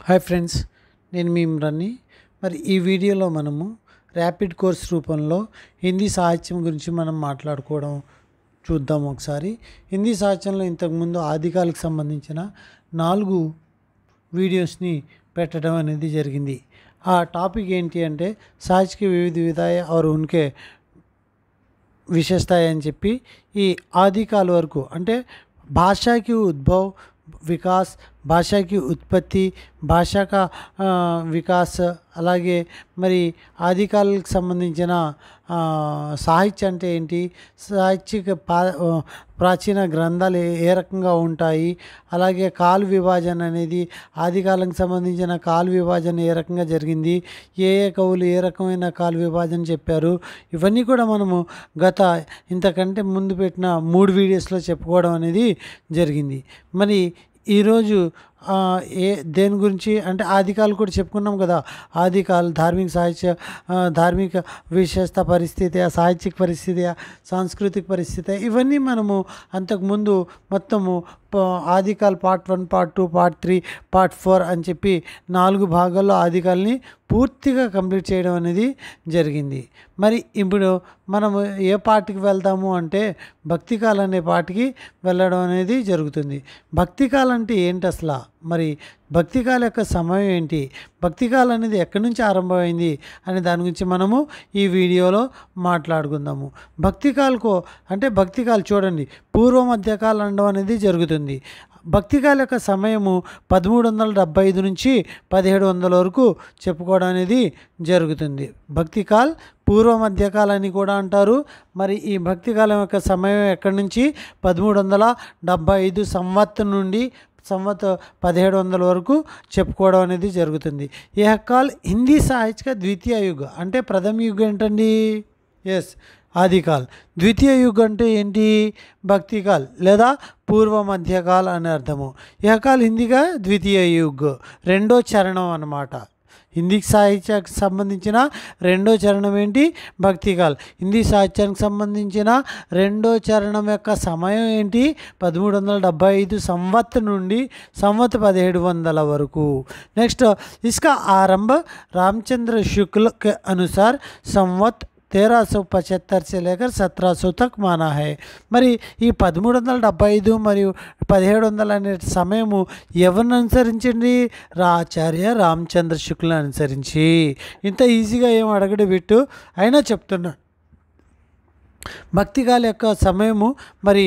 Hi friends, నేను మీ ఇమ్రాన్ని. మరి ఈ వీడియోలో మనము ర్యాపిడ్ కోర్స్ రూపంలో హిందీ సాహిత్యం గురించి మనం మాట్లాడుకోవడం చూద్దాం. ఒకసారి హిందీ సాహిత్యంలో ఇంతకుముందు ఆదికాలకు సంబంధించిన 4 వీడియోస్ని పెట్టడం అనేది జరిగింది. ఆ టాపిక్ ఏంటి అంటే సాహిత్య వివిధ విధాయ और उनके विशेषताएं అని చెప్పి ఈ ఆదికాల వరకు అంటే భాషకి ఉద్భవ్ వికాస్, భాషకి ఉత్పత్తి, భాషా का వికాస్, అలాగే మరి ఆదికాలకు సంబంధించిన సాహిత్యం అంటే ఏంటి, సాహిత్యక ప్రాచీన గ్రంథాలు ఏ రకంగా ఉంటాయి, అలాగే కాల విభజన అనేది ఆదికాలకు సంబంధించిన కాల విభజన ఏ రకంగా జరిగింది, ఏ కవులు ఏ రకమైన కాల విభజన చెప్పారు, ఇవన్నీ కూడా మనము గత ఇంతకంటే ముందు పెట్టిన 3 వీడియోస్లో చెప్పుకోవడం అనేది జరిగింది. మరి ఈరోజు దేని గురించి అంటే ఆదికాలు కూడా చెప్పుకున్నాం కదా. ఆదికాలు ధార్మిక సాహిత్య ధార్మిక విశేషత పరిస్థితి, సాహిత్యక పరిస్థితి, సాంస్కృతిక పరిస్థితి, ఇవన్నీ మనము అంతకుముందు మొత్తము ఆదికాల్ పార్ట్ 1, పార్ట్ 2, పార్ట్ 3, పార్ట్ 4 అని చెప్పి 4 భాగాల్లో ఆదికాల్ని పూర్తిగా కంప్లీట్ చేయడం అనేది జరిగింది. మరి ఇప్పుడు మనము ఏ పార్ట్కి వెళ్దాము అంటే భక్తికాల్ అనే పార్ట్కి వెళ్ళడం అనేది జరుగుతుంది. భక్తికాల్ అంటే ఏంటి అసలు, మరి భక్తికాల యొక్క సమయం ఏంటి, భక్తికాల్ అనేది ఎక్కడి నుంచి ఆరంభమైంది అనే దాని గురించి మనము ఈ వీడియోలో మాట్లాడుకుందాము. భక్తికాలకు అంటే భక్తికాల్ చూడండి, పూర్వ మధ్యకాలం అనడం అనేది జరుగుతుంది. భక్తికాల యొక్క సమయము 1375 నుంచి 1700 వరకు చెప్పుకోవడం అనేది జరుగుతుంది. భక్తికాల్ పూర్వ మధ్యకాలని కూడా అంటారు. మరి ఈ భక్తికాలం యొక్క సమయం ఎక్కడి నుంచి 1375 సంవత్సరం నుండి 1700 వరకు చెప్పుకోవడం అనేది జరుగుతుంది. यह काल हिंदी साहित्य का द्वितीय युग అంటే ప్రథమ యుగం ఏంటండి, ఎస్ ఆదికాల్. ద్వితీయ యుగం అంటే ఏంటి, భక్తికాల్ లేదా పూర్వ మధ్యకాల్ అని అర్థము. यह काल హిందీగా ద్వితీయ యుగ్, రెండో చరణం అన్నమాట. హిందీ సాహిత్యానికి సంబంధించిన రెండో చరణం ఏంటి, భక్తికాల్. హిందీ సాహిత్యానికి సంబంధించిన రెండో చరణం యొక్క సమయం ఏంటి, 1375 సంవత్సరం నుండి 1700 వరకు. నెక్స్ట్ इसका आरंभ रामचंद्र शुक्ल के अनुसार संवत 1375 से लेकर 1700 तक माना है. మరి ఈ 1375 మరియు 1700 అనే సమయము ఎవరిని అనుసరించండి, ఆచార్య రామచంద్ర శుక్లను అనుసరించి. ఇంత ఈజీగా ఏం అడగడు బిట్టు అయినా చెప్తున్నా. భక్తికాల యొక్క సమయము మరి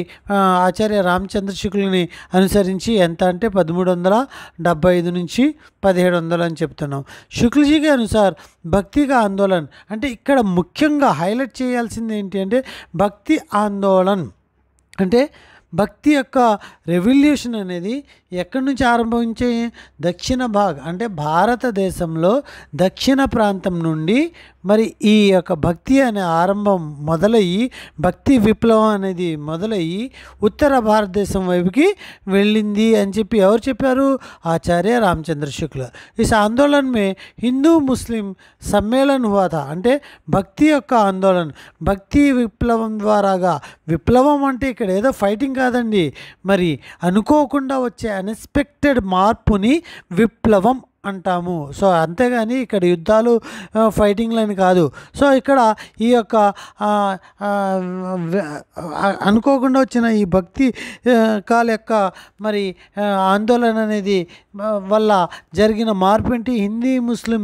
ఆచార్య రామచంద్ర శుక్లని అనుసరించి ఎంత అంటే 1375 నుంచి 1700 అని చెప్తున్నాం. శుక్లజీకి అనుసార్ భక్తిగా ఆందోళన్ అంటే ఇక్కడ ముఖ్యంగా హైలైట్ చేయాల్సింది ఏంటి అంటే భక్తి ఆందోళన్ అంటే భక్తి యొక్క రెవల్యూషన్ అనేది ఎక్కడి నుంచి ఆరంభించే, దక్షిణ భాగ్ అంటే భారతదేశంలో దక్షిణ ప్రాంతం నుండి మరి ఈ యొక్క భక్తి అనే ఆరంభం మొదలయ్యి, భక్తి విప్లవం అనేది మొదలయ్యి ఉత్తర భారతదేశం వైపుకి వెళ్ళింది అని చెప్పి ఎవరు చెప్పారు, ఆచార్య రామచంద్ర శుక్ల. ఈ ఆందోళన మే హిందూ ముస్లిం సమ్మేళన్ హువా థా అంటే భక్తి యొక్క ఆందోళన భక్తి విప్లవం ద్వారాగా. విప్లవం అంటే ఇక్కడ ఏదో ఫైటింగ్ కాదండి, మరి అనుకోకుండా వచ్చే అన్ఎక్స్పెక్టెడ్ మార్పుని విప్లవం అంటాము. సో అంతేగాని ఇక్కడ యుద్ధాలు ఫైటింగ్లని కాదు. సో ఇక్కడ ఈ యొక్క అనుకోకుండా వచ్చిన ఈ భక్తి కాల యొక్క మరి ఆందోళన అనేది వల్ల జరిగిన మార్పు ఏంటి, హిందీ ముస్లిం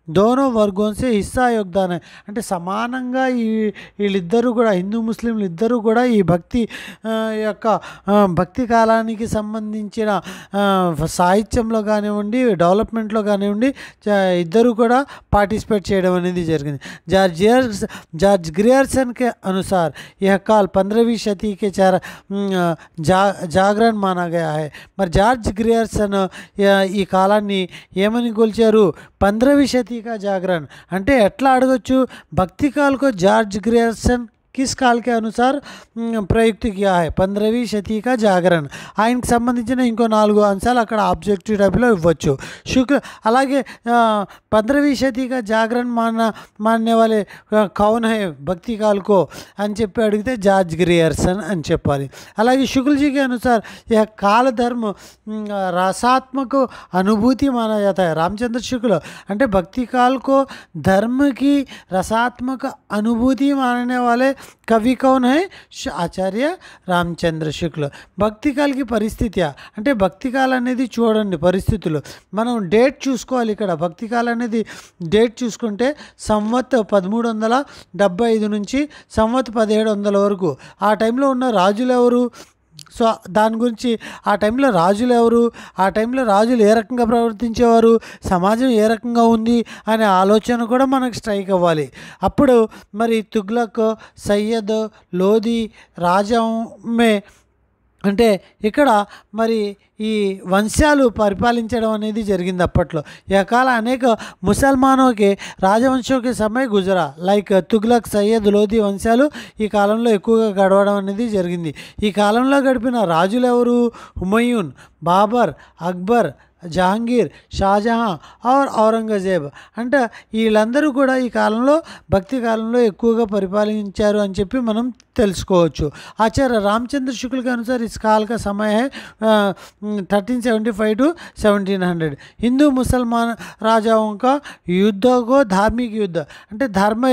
దోనో వర్గోన్సే హిస్సా యోగదాన అంటే సమానంగా వీళ్ళిద్దరూ కూడా హిందూ ముస్లింలు ఇద్దరూ కూడా ఈ భక్తి యొక్క భక్తి కాలానికి సంబంధించిన సాహిత్యంలో కానివ్వండి, డెవలప్మెంట్లో కానివ్వండి, ఇద్దరు కూడా పార్టిసిపేట్ చేయడం అనేది జరిగింది. జార్జ్ గ్రియర్సన్ के अनुसार यह काल 15वीं शती के జాగరణ మానా గయా హై. మరి జార్జ్ గ్రియర్సన్ ఈ కాలాన్ని ఏమని కొలిచారు, 15वीं शती का जागरण అంటే ఎట్లా అడగొచ్చు, భక్తికాల్కు జార్జ్ గ్రియర్సన్ किस काल के अनुसार ప్రయుక్త किया है 15वीं शती का जागरण ఆయనకి సంబంధించిన ఇంకో 4 అంశాలు అక్కడ ఆబ్జెక్టివ్ టైప్లో ఇవ్వచ్చు అలాగే 15वीं शती का जागरण मानने वाले कौन है भक्ति काल को అని చెప్పి అడిగితే జార్జ్ గ్రియర్సన్ అని చెప్పాలి అలాగే शुक्ल जी के अनुसार यह काल धर्म रसात्मक अनुभूति माना जाता है रामचंद्र शुक्ल అంటే भक्ति काल को धर्म की रसात्मक अनुभूति मानने वाले कवि कौन है आचार्य రామచంద్ర శుక్ల భక్తి కాల్కి పరిస్థితి అంటే భక్తి కాలం అనేది చూడండి పరిస్థితులు మనం డేట్ చూసుకోవాలి ఇక్కడ భక్తి కాలం అనేది డేట్ చూసుకుంటే సంవత్ 1375 నుంచి సంవత్ 1700 వరకు ఆ టైంలో ఉన్న రాజులు ఎవరు సో దాని గురించి ఆ టైంలో రాజులు ఎవరు ఆ టైంలో రాజులు ఏ రకంగా ప్రవర్తించేవారు సమాజం ఏ రకంగా ఉంది అనే ఆలోచన కూడా మనకు స్ట్రైక్ అవ్వాలి అప్పుడు మరి తుగ్లక్ సయ్యద్ లోధి రాజమే అంటే ఇక్కడ మరి ఈ వంశాలు పరిపాలించడం అనేది జరిగింది అప్పట్లో ఈ కాల అనేక ముసల్మానోకి రాజవంశోకి సమయ గుజరా లైక్ తుగ్లక్ సయ్యద్ లోధి వంశాలు ఈ కాలంలో ఎక్కువగా గడవడం అనేది జరిగింది ఈ కాలంలో గడిపిన రాజులు ఎవరు హుమయూన్ బాబర్ అక్బర్ జహాంగీర్ షాజహాన్ और ఔరంగజేబ్ అంటే వీళ్ళందరూ కూడా ఈ కాలంలో భక్తి కాలంలో ఎక్కువగా పరిపాలించారు అని చెప్పి మనం తెలుసుకోవచ్చు आचार्य रामचंद्र शुक्ल के अनुसार इस काल का समय है 1375 to 1700 हिंदू मुसलमान राजाओं का युद्धों को धार्मिक युद्ध అంటే ధర్మ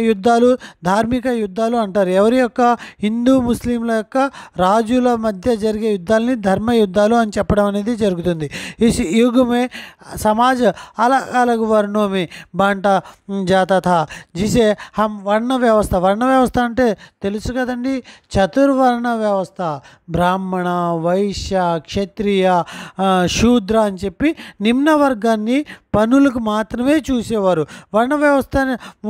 యుద్ధాలు ధార్మిక యుద్ధాలు అంటారు ఎవరి యొక్క హిందూ ముస్లింల యొక్క రాజుల మధ్య జరిగే యుద్ధాలని ధర్మ యుద్ధాలు అని చెప్పడం అనేది జరుగుతుంది इस युग में समाज अलग अलग वर्णों में बांटा जाता था जिसे हम वर्ण व्यवस्था అంటే తెలుసు కదండి చతుర్వర్ణ వ్యవస్థ బ్రాహ్మణ వైశ్య క్షత్రియ శూద్ర అని చెప్పి నిమ్న వర్గాన్ని పనులకు మాత్రమే చూసేవారు వర్ణ వ్యవస్థ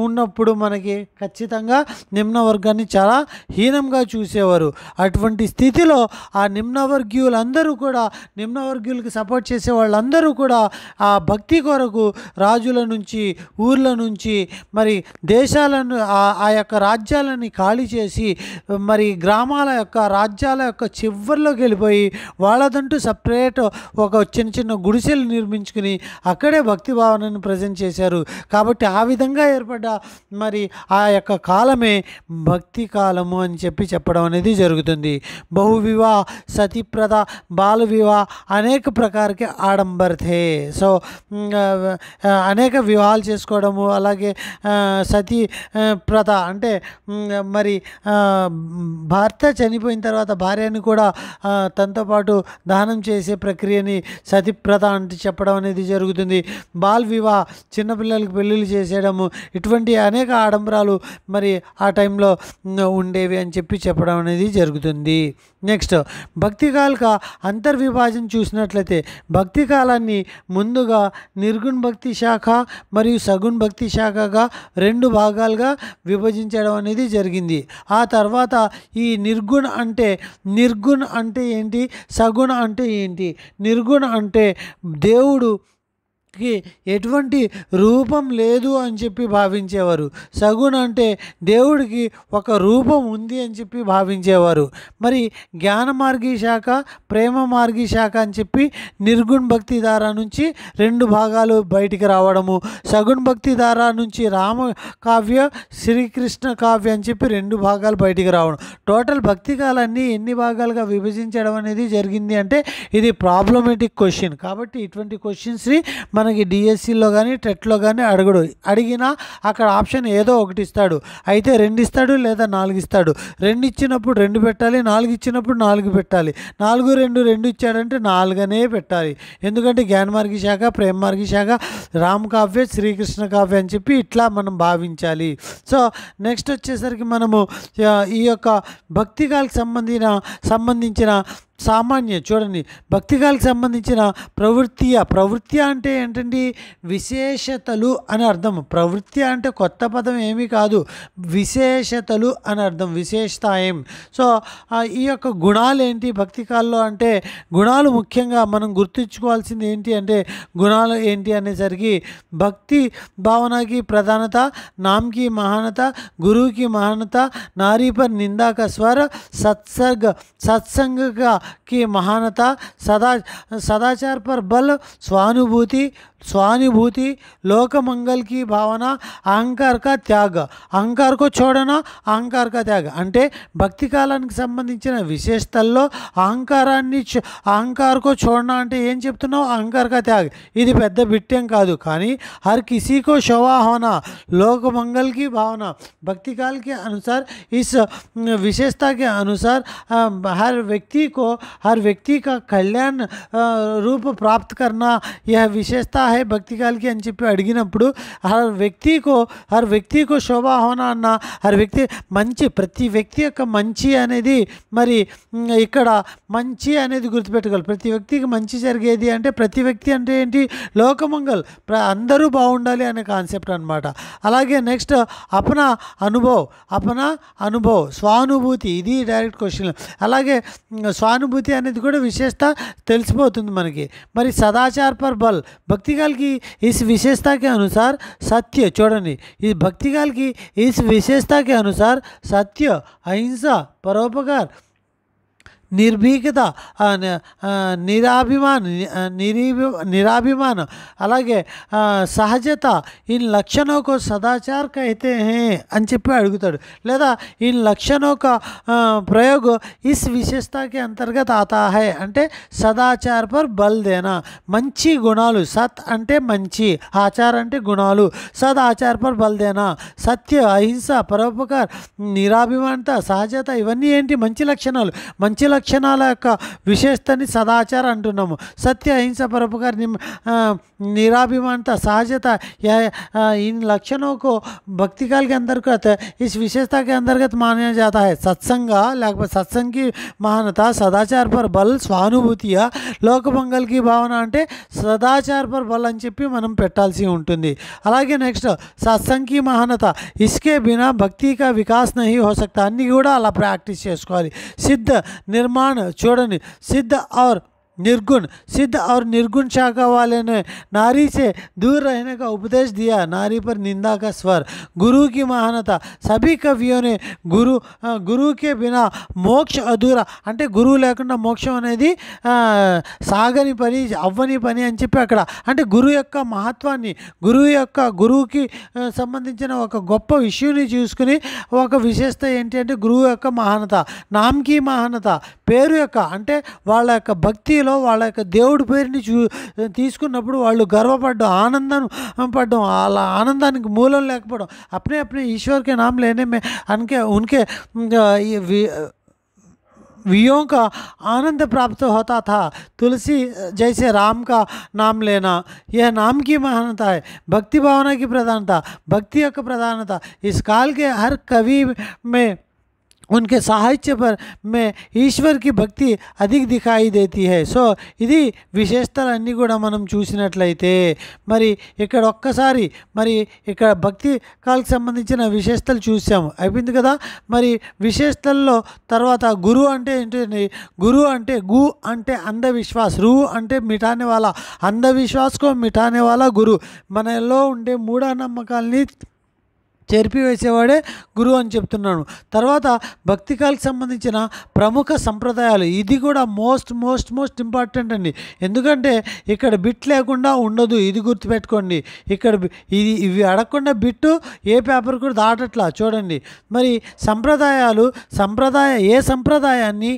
ఉన్నప్పుడు మనకి ఖచ్చితంగా నిమ్న వర్గాన్ని చాలా హీనంగా చూసేవారు అటువంటి స్థితిలో ఆ నిమ్న వర్గీయులందరూ కూడా నిమ్న వర్గీయులకు సపోర్ట్ చేసే వాళ్ళందరూ కూడా ఆ భక్తి కొరకు రాజుల నుంచి ఊర్ల నుంచి మరి దేశాలను ఆ యొక్క రాజ్యాలని ఖాళీ చేసి మరి గ్రామాల యొక్క రాజ్యాల యొక్క చివర్లోకి వెళ్ళిపోయి వాళ్ళదంటూ సపరేట్ ఒక చిన్న చిన్న గుడిసెలు నిర్మించుకుని అక్కడే భక్తి భావనను ప్రజెంట్ చేశారు కాబట్టి ఆ విధంగా ఏర్పడ్డ మరి ఆ యొక్క కాలమే భక్తి కాలము అని చెప్పడం అనేది జరుగుతుంది బహువివాహ సతీప్రద బాల వివాహ అనేక ప్రకారకి ఆడంబర్ थे సో అనేక వివాహాలు చేసుకోవడము అలాగే సతీ ప్రథ అంటే మరి భర్త చనిపోయిన తర్వాత భార్యని కూడా తనతో పాటు దానం చేసే ప్రక్రియని సతీప్రథ అంటే చెప్పడం అనేది జరుగుతుంది బాల్ వివాహ చిన్నపిల్లలకి పెళ్ళిళ్ళు చేసేయడము ఇటువంటి అనేక ఆడంబరాలు మరి ఆ టైంలో ఉండేవి అని చెప్పడం అనేది జరుగుతుంది నెక్స్ట్ భక్తి కాల్ కా అంతర్విభాజన చూసినట్లయితే భక్తి కాలాన్ని ముందుగా నిర్గుణ భక్తి శాఖ మరియు సగుణ భక్తి శాఖగా 2 భాగాలుగా విభజించడం అనేది జరిగింది ఆ తర్వాత ఈ నిర్గుణ అంటే ఏంటి సగుణ అంటే ఏంటి నిర్గుణ అంటే దేవుడు ఎటువంటి రూపం లేదు అని చెప్పి భావించేవారు సగుణ అంటే దేవుడికి ఒక రూపం ఉంది అని చెప్పి భావించేవారు మరి జ్ఞాన మార్గీ శాఖ ప్రేమ మార్గీ శాఖ అని చెప్పి నిర్గుణ భక్తి దారా నుంచి 2 భాగాలు బయటికి రావడము సగుణ భక్తి దారా నుంచి రామ కావ్య శ్రీకృష్ణ కావ్య అని చెప్పి 2 భాగాలు బయటికి రావడం టోటల్ భక్తి కాలాన్ని ఎన్ని భాగాలుగా విభజించడం అనేది జరిగింది అంటే ఇది ప్రాబ్లమేటిక్ క్వశ్చన్ కాబట్టి ఇటువంటి క్వశ్చన్స్ని మనకి డిఎస్సిలో కానీ టెట్లో కానీ అడిగినా అక్కడ ఆప్షన్ ఏదో ఒకటి ఇస్తాడు అయితే 2 ఇస్తాడు లేదా 4 ఇస్తాడు 2 ఇచ్చినప్పుడు 2 పెట్టాలి 4 ఇచ్చినప్పుడు 4 పెట్టాలి 4 2 ఇచ్చాడంటే 4 అనే పెట్టాలి ఎందుకంటే జ్ఞాన మార్గీ శాఖ ప్రేమ మార్గీ శాఖ రామ కావ్య శ్రీకృష్ణ కావ్య అని చెప్పి ఇట్లా మనం భావించాలి సో నెక్స్ట్ వచ్చేసరికి మనము ఈ యొక్క భక్తి కాలకు సంబంధించిన సామాన్య చూడండి భక్తికాలకు సంబంధించిన ప్రవృత్తి అంటే ఏంటండి విశేషతలు అని అర్థం. ప్రవృత్తి అంటే కొత్త పదం ఏమీ కాదు, విశేషతలు అని అర్థం, విశేషతాయం. సో ఈ యొక్క గుణాలు ఏంటి భక్తికాల్లో అంటే గుణాలు ముఖ్యంగా మనం గుర్తుంచుకోవాల్సింది ఏంటి అంటే గుణాలు ఏంటి అనేసరికి భక్తి భావనకి ప్రధానత, నామ్కి మహానత, గురువుకి మహానత, नारी पर निंदा का स्वर, सत्संग की महानता, सदाचार पर बल, स्वानुभूति, लोक मंगल की भावना, अहंकार का त्याग, अहंकार को छोड़ना, अहंकार का त्याग అంటే భక్తి కాలానికి సంబంధించిన విశేషతల్లో అహంకారకో చూడనా అంటే ఏం చెప్తున్నావు, అహంకార కా త్యాగ్. ఇది పెద్ద బిట్టేం కాదు, కానీ हर किसी को शोभा होना, लोक मंगल की भावना, भक्ति काल के अनुसार इस विशेषता के अनुसार हर व्यक्ति का कल्याण रूप प्राप्त करना यह विशेषता है भक्ति काल की అని చెప్పి అడిగినప్పుడు हर व्यक्ति को शोभा होना అన్న हर व्यक्ति మంచి, ప్రతి వ్యక్తి యొక్క మంచి అనేది మరి ఇక్కడ మంచి అనేది గుర్తుపెట్టుకోవాలి. ప్రతి వ్యక్తికి మంచి జరిగేది అంటే ప్రతి వ్యక్తి అంటే ఏంటి, లోకమంగల్, అందరూ బాగుండాలి అనే కాన్సెప్ట్ అనమాట. అలాగే నెక్స్ట్ అపనా అనుభవ్, స్వానుభూతి, ఇది డైరెక్ట్ క్వశ్చన్. అలాగే స్వానుభూతి అనేది కూడా విశేషత తెలిసిపోతుంది మనకి. మరి సదాచార్ పర్ బల్, भक्तिकाल की इस विशेषता के अनुसार सत्य, చూడండి ఈ भक्तिकाल की इस विशेषता के अनुसार सत्य, अहिंसा, परोपकार, निर्भीकता, निराभिमान, అలాగే సహజత, इन लक्षणों को सदाचार कहते हैं అని చెప్పి అడుగుతాడు. లేదా इन लक्षणों का प्रयोग इस विशेषता के अंतर्गत आता है అంటే సదాచార్ పర్ బల్ దేనా, మంచి గుణాలు, సత్ అంటే మంచి, ఆచార్ అంటే గుణాలు, సదాచార్ పర్ బల్ దేనా, సత్య, అహింస, పరోపకార్, నిరాభిమానత, సహజత, ఇవన్నీ ఏంటి మంచి లక్షణాలు. మంచి లక్షణాల యొక్క విశేషతని సదాచార అంటున్నాము. సత్య, అహింస, పరోపకార్, निराभिमानता, सहजता, इन लक्षणों को भक्ति काल के अंतर्गत इस विशेषता के अंतर्गत माना जाता है. सत्संग, लेकिन सत्संग की महानता, सदाचार पर बल, स्वानुभूतिया, लोक मंगल की भावना అంటే సదాచార पर बल అని చెప్పి మనం పెట్టాల్సి ఉంటుంది. అలాగే నెక్స్ట్ సత్సంగ్ की महानता, इसके बिना भक्ति का विकास नहीं हो सकता. అన్నీ కూడా అలా ప్రాక్టీస్ చేసుకోవాలి. सिद्ध निर्माण, చూడండి सिद्ध और निर्गुण शाखा वाले ने नारी से दूर रहने का उपदेश दिया. नारी पर निंदा का स्वर, गुरु की महानता, सभी कवियों ने गुरु के बिना మోక్ష అధూరా, అంటే గురువు లేకుండా మోక్షం అనేది సాగని పని, అవ్వని పని అని చెప్పి అక్కడ అంటే గురువు యొక్క మహత్వాన్ని, గురువుకి సంబంధించిన ఒక గొప్ప విషయాన్ని చూసుకుని ఒక విశేషత ఏంటి అంటే గురువు యొక్క మహానత, నామ్కి మహానత, పేరు యొక్క అంటే వాళ్ళ యొక్క భక్తిలో వాళ్ళ యొక్క దేవుడి పేరుని తీసుకున్నప్పుడు వాళ్ళు గర్వపడడం, ఆనందం పడడం, అలా ఆనందానికి మూలం లేకపోవడం, अपने ईश्वर के नाम लेने में उनके वियों का आनंद प्राप्त होता था. तुलसी जैसे राम का नाम लेना, यह नाम की महानता है. भक्ति भावना की प्रधानता, भक्ति యొక్క प्रधानता इस काल के हर कवि में उनके साहित्य पर में ईश्वर की भक्ति अधिक दिखाई देती है. సో ఇది విశేషతలన్నీ కూడా మనం చూసినట్లయితే మరి ఇక్కడ ఒక్కసారి మరి ఇక్కడ భక్తి కాలకు సంబంధించిన విశేషతలు చూసాము, అయిపోయింది కదా. మరి విశేషతల్లో తర్వాత గురు అంటే ఏంటండి, గురు అంటే గు అంటే అంధవిశ్వాస్, రు అంటే మిఠానే వాలా, అంధవిశ్వాస్కో మిఠానే వాలా గురు. మనలో ఉండే మూఢనమ్మకాల్ని చెరిపివేసేవాడే గురువు అని చెప్తున్నాను. తర్వాత భక్తికాలకు సంబంధించిన ప్రముఖ సంప్రదాయాలు, ఇది కూడా మోస్ట్ ఇంపార్టెంట్ అండి. ఎందుకంటే ఇక్కడ బిట్ లేకుండా ఉండదు, ఇది గుర్తుపెట్టుకోండి. ఇక్కడ ఇవి అడగకుండా బిట్టు ఏ పేపర్ కూడా దాటట్లా చూడండి. మరి ఏ సంప్రదాయాన్ని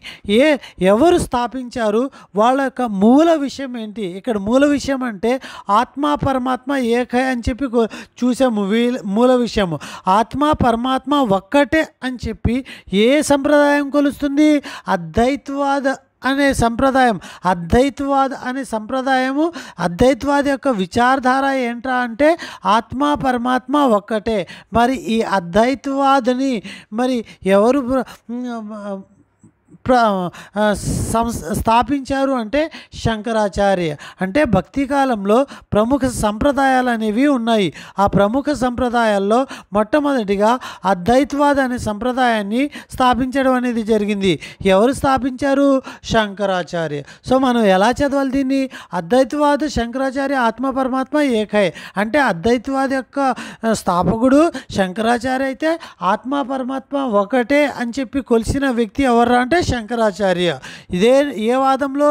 ఎవరు స్థాపించారు, వాళ్ళ యొక్క మూల విషయం ఏంటి. ఇక్కడ మూల విషయం అంటే ఆత్మ పరమాత్మ ఏకై అని చెప్పి చూసాము. మూల విషయము ఆత్మ పరమాత్మ ఒక్కటే అని చెప్పి ఏ సంప్రదాయం కొలుస్తుంది, అద్వైతవాద అనే సంప్రదాయము. అద్వైతవాద యొక్క విచారధార ఏంట్రా అంటే ఆత్మ పరమాత్మ ఒక్కటే. మరి ఈ అద్వైతవాదని మరి ఎవరు స్థాపించారు అంటే శంకరాచార్య. అంటే భక్తి కాలంలో ప్రముఖ సంప్రదాయాలు అనేవి ఉన్నాయి. ఆ ప్రముఖ సంప్రదాయాల్లో మొట్టమొదటిగా అద్వైతవాద అనే సంప్రదాయాన్ని స్థాపించడం అనేది జరిగింది. ఎవరు స్థాపించారు? శంకరాచార్య. సో మనం ఎలా చదవాలి దీన్ని? అద్వైతవాద శంకరాచార్య ఆత్మ పరమాత్మ ఏకై. అంటే అద్వైతవాద యొక్క స్థాపకుడు శంకరాచార్య అయితే ఆత్మ పరమాత్మ ఒకటే అని చెప్పి కొలిసిన వ్యక్తి ఎవరు అంటే శంకరాచార్య. ఇదే ఏ వాదంలో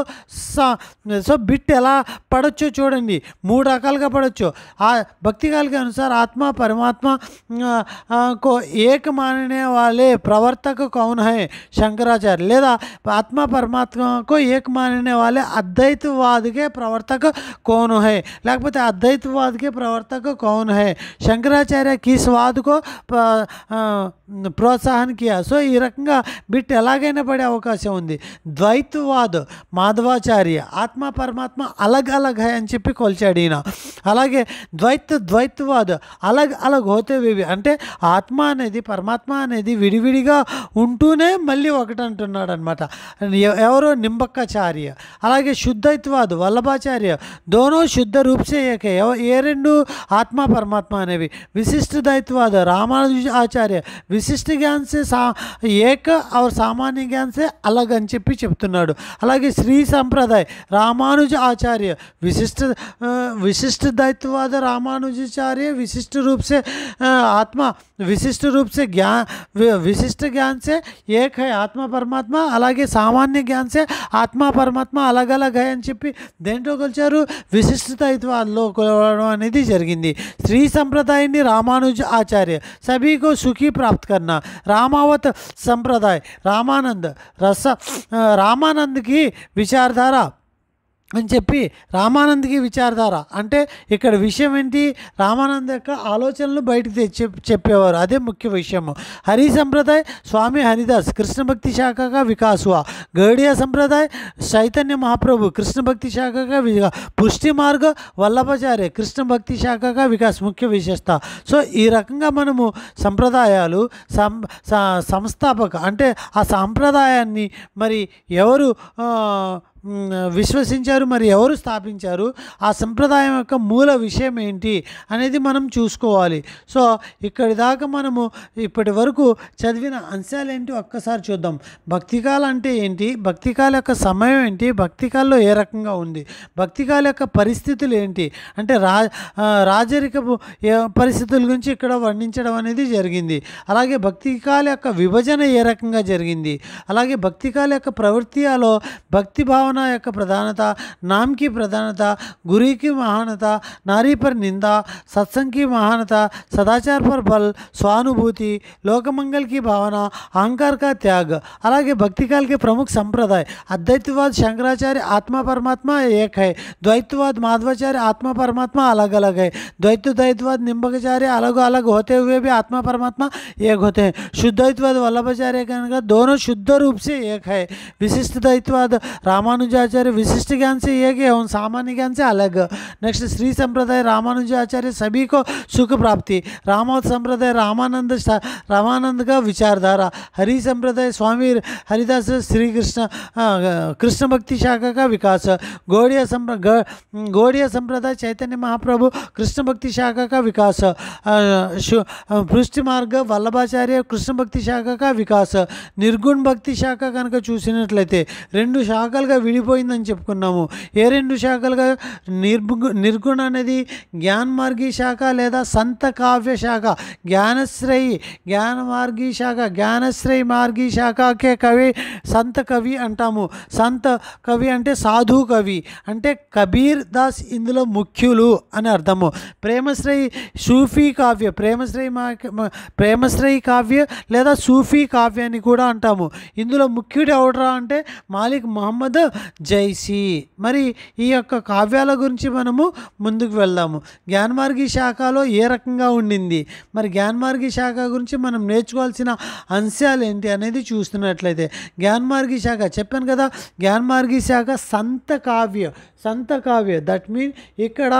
సో బిట్ ఎలా పడొచ్చో చూడండి. 3 రకాలుగా పడవచ్చు. ఆ భక్తి काल के अनुसार आत्मा परमात्मा को एक मानने वाले प्रवर्तक कौन है? शंकराचार्य. లేదా आत्मा परमात्मा को एक मानने वाले अद्वैतवाद के प्रवर्तक कौन है? లేకపోతే अद्वैतवाद के प्रवर्तक कौन है? శంకరాచార్య किस वाद को ప్రోత్సాహం किया. సో ఈ రకంగా బిట్ ఎలాగైనా పడే అవకాశం ఉంది. ద్వైతవాద్ మాధవాచార్య ఆత్మ పరమాత్మ అలగ్ అలగ్ హై అని చెప్పి కొలిచాడు ఈయన. అలాగే ద్వైతవాద్ అలగ్ అలగ్ హోతేవేవి అంటే ఆత్మ అనేది పరమాత్మ అనేది విడివిడిగా ఉంటూనే మళ్ళీ ఒకటి అంటున్నాడు అనమాట. ఎవరో నింబక్కాచార్య. అలాగే శుద్ధైత్వాద్ వల్లభాచార్య దోనో శుద్ధ రూప్సే ఏకే. ఏ రెండు? ఆత్మ పరమాత్మ అనేవి. विशिष्ट दैत्यवाद रामानुज आचार्य विशिष्ट ज्ञान से एक और सामान्य ज्ञान से अलग అని చెప్పి చెప్తున్నాడు. అలాగే శ్రీ సంప్రదాయ రామానుజ ఆచార్య विशिष्ट दैत्यवाद रामानुजाचार्य विशिष्ट रूप से आत्मा विशिष्ट रूप से ज्ञान विशिष्ट ज्ञान से एक है आत्मा परमात्मा. అలాగే సామాన్య ज्ञान से ఆత్మ పరమాత్మ अलग अलग है అని చెప్పి దేంట్లో కొలిచారు? విశిష్ట దైత్వాల్లో కొలవడం అనేది జరిగింది. శ్రీ సంప్రదాయాన్ని రామానుज आचार्य सभी को सुखी प्राप्त करना. रामावत संप्रदाय रामानंद की विचारधारा అని చెప్పి రామానంద్కి విచారధార అంటే ఇక్కడ విషయం ఏంటి? రామానంద్ యొక్క ఆలోచనలు బయటకు చెప్పేవారు. అదే ముఖ్య విషయము. హరి సంప్రదాయ స్వామి హరిదాస్ కృష్ణ భక్తి శాఖ का विकास हुआ. गौड़िया संप्रदाय चैतन्य महाप्रभु कृष्ण भक्ति शाखा का विकास. पुष्टि मार्ग వల్లభాచార్య కృష్ణ భక్తి శాఖ का विकास ముఖ్య విశేషత. సో ఈ రకంగా మనము సంప్రదాయాలు సంస్థాపక అంటే ఆ సాంప్రదాయాన్ని మరి ఎవరు విశ్వసించారు, మరి ఎవరు స్థాపించారు, ఆ సంప్రదాయం యొక్క మూల విషయం ఏంటి అనేది మనం చూసుకోవాలి. సో ఇక్కడి దాకా మనము ఇప్పటి వరకు చదివిన అంశాలు ఏంటి ఒక్కసారి చూద్దాం. భక్తికాల అంటే ఏంటి, భక్తికాల యొక్క సమయం ఏంటి, భక్తికాల్లో ఏ రకంగా ఉంది, భక్తికాల యొక్క పరిస్థితులు ఏంటి అంటే రాజరికపు పరిస్థితుల గురించి ఇక్కడ వర్ణించడం అనేది జరిగింది. అలాగే భక్తికాల యొక్క విభజన ఏ రకంగా జరిగింది, అలాగే భక్తికాల యొక్క ప్రవృత్తిలో భక్తి భావన యొక్క प्रधानता, नाम की प्रधानता, गुरु की महानता, नारी पर निंदा, सत्संग की महानता, सदाचार पर बल, स्वानुभूति, लोकमंगल की भावना, अहंकार का त्याग. అలాగే భక్తికాल के प्रमुख संप्रदाय अद्वैतवाद शंकराचार्य आत्मा परमात्मा एक है. द्वैतवाद माधवाचार्य आत्मा परमात्मा अलग अलग है. द्वैतवाद निम्बकाचार्य अलग अलग होते हुए भी आत्मा परमात्मा एक होते हैं. शुद्धाद्वैतवाद वल्लभाचार्य का दोनों शुद्ध रूप से एक है. विशिष्ट द्वैतवाद रामानुजाचार्य विशिष्ट ज्ञान से एक है और सामान्य ज्ञान से अलग. नेक्स्ट श्री संप्रदाय रामानुजाचार्य सभी को सुख प्राप्ति. रामावत संप्रदाय रामानंद का विचारधारा. हरि संप्रदाय स्वामी हरिदास श्री कृष्ण भक्ति शाखा का विकास. गौड़िया संप्रदाय चैतन्य महाप्रभु कृष्ण भक्ति शाखा का विकास. पृष्ठ मार्ग वल्लभाचार्य कृष्ण भक्ति शाखा का विकास. నిర్గుణ భక్తి శాఖ కనుక చూసినట్లయితే 2 శాఖలుగా విడిపోయిందని చెప్పుకున్నాము. ఏ 2 శాఖలుగా? నిర్గుణ అనేది జ్ఞాన మార్గీ శాఖ లేదా సంత కావ్య శాఖ. జ్ఞానశ్రయి జ్ఞాన మార్గీ శాఖ. జ్ఞానశ్రయి మార్గీ శాఖకే కవి సంత కవి అంటాము. సంత కవి అంటే సాధు కవి అంటే కబీర్ దాస్ ఇందులో ముఖ్యులు అని అర్థము. ప్రేమశ్రయి సూఫీ కావ్య. ప్రేమశ్రయి కావ్య లేదా సూఫీ కావ్యాన్ని కూడా అంటాము. ఇందులో ముఖ్యుడు ఎవడరా అంటే మాలిక్ మహమ్మద్ జైసి. మరి ఈ యొక్క కావ్యాల గురించి మనము ముందుకు వెళ్దాము. జ్ఞానమార్గి శాఖలో ఏ రకంగా ఉండింది, మరి జ్ఞానమార్గి శాఖ గురించి మనం నేర్చుకోవాల్సిన అంశాలు ఏంటి అనేది చూస్తున్నట్లయితే, జ్ఞానమార్గి శాఖ చెప్పాను కదా, జ్ఞానమార్గి శాఖ సంత కావ్య దట్ మీన్ ఇక్కడ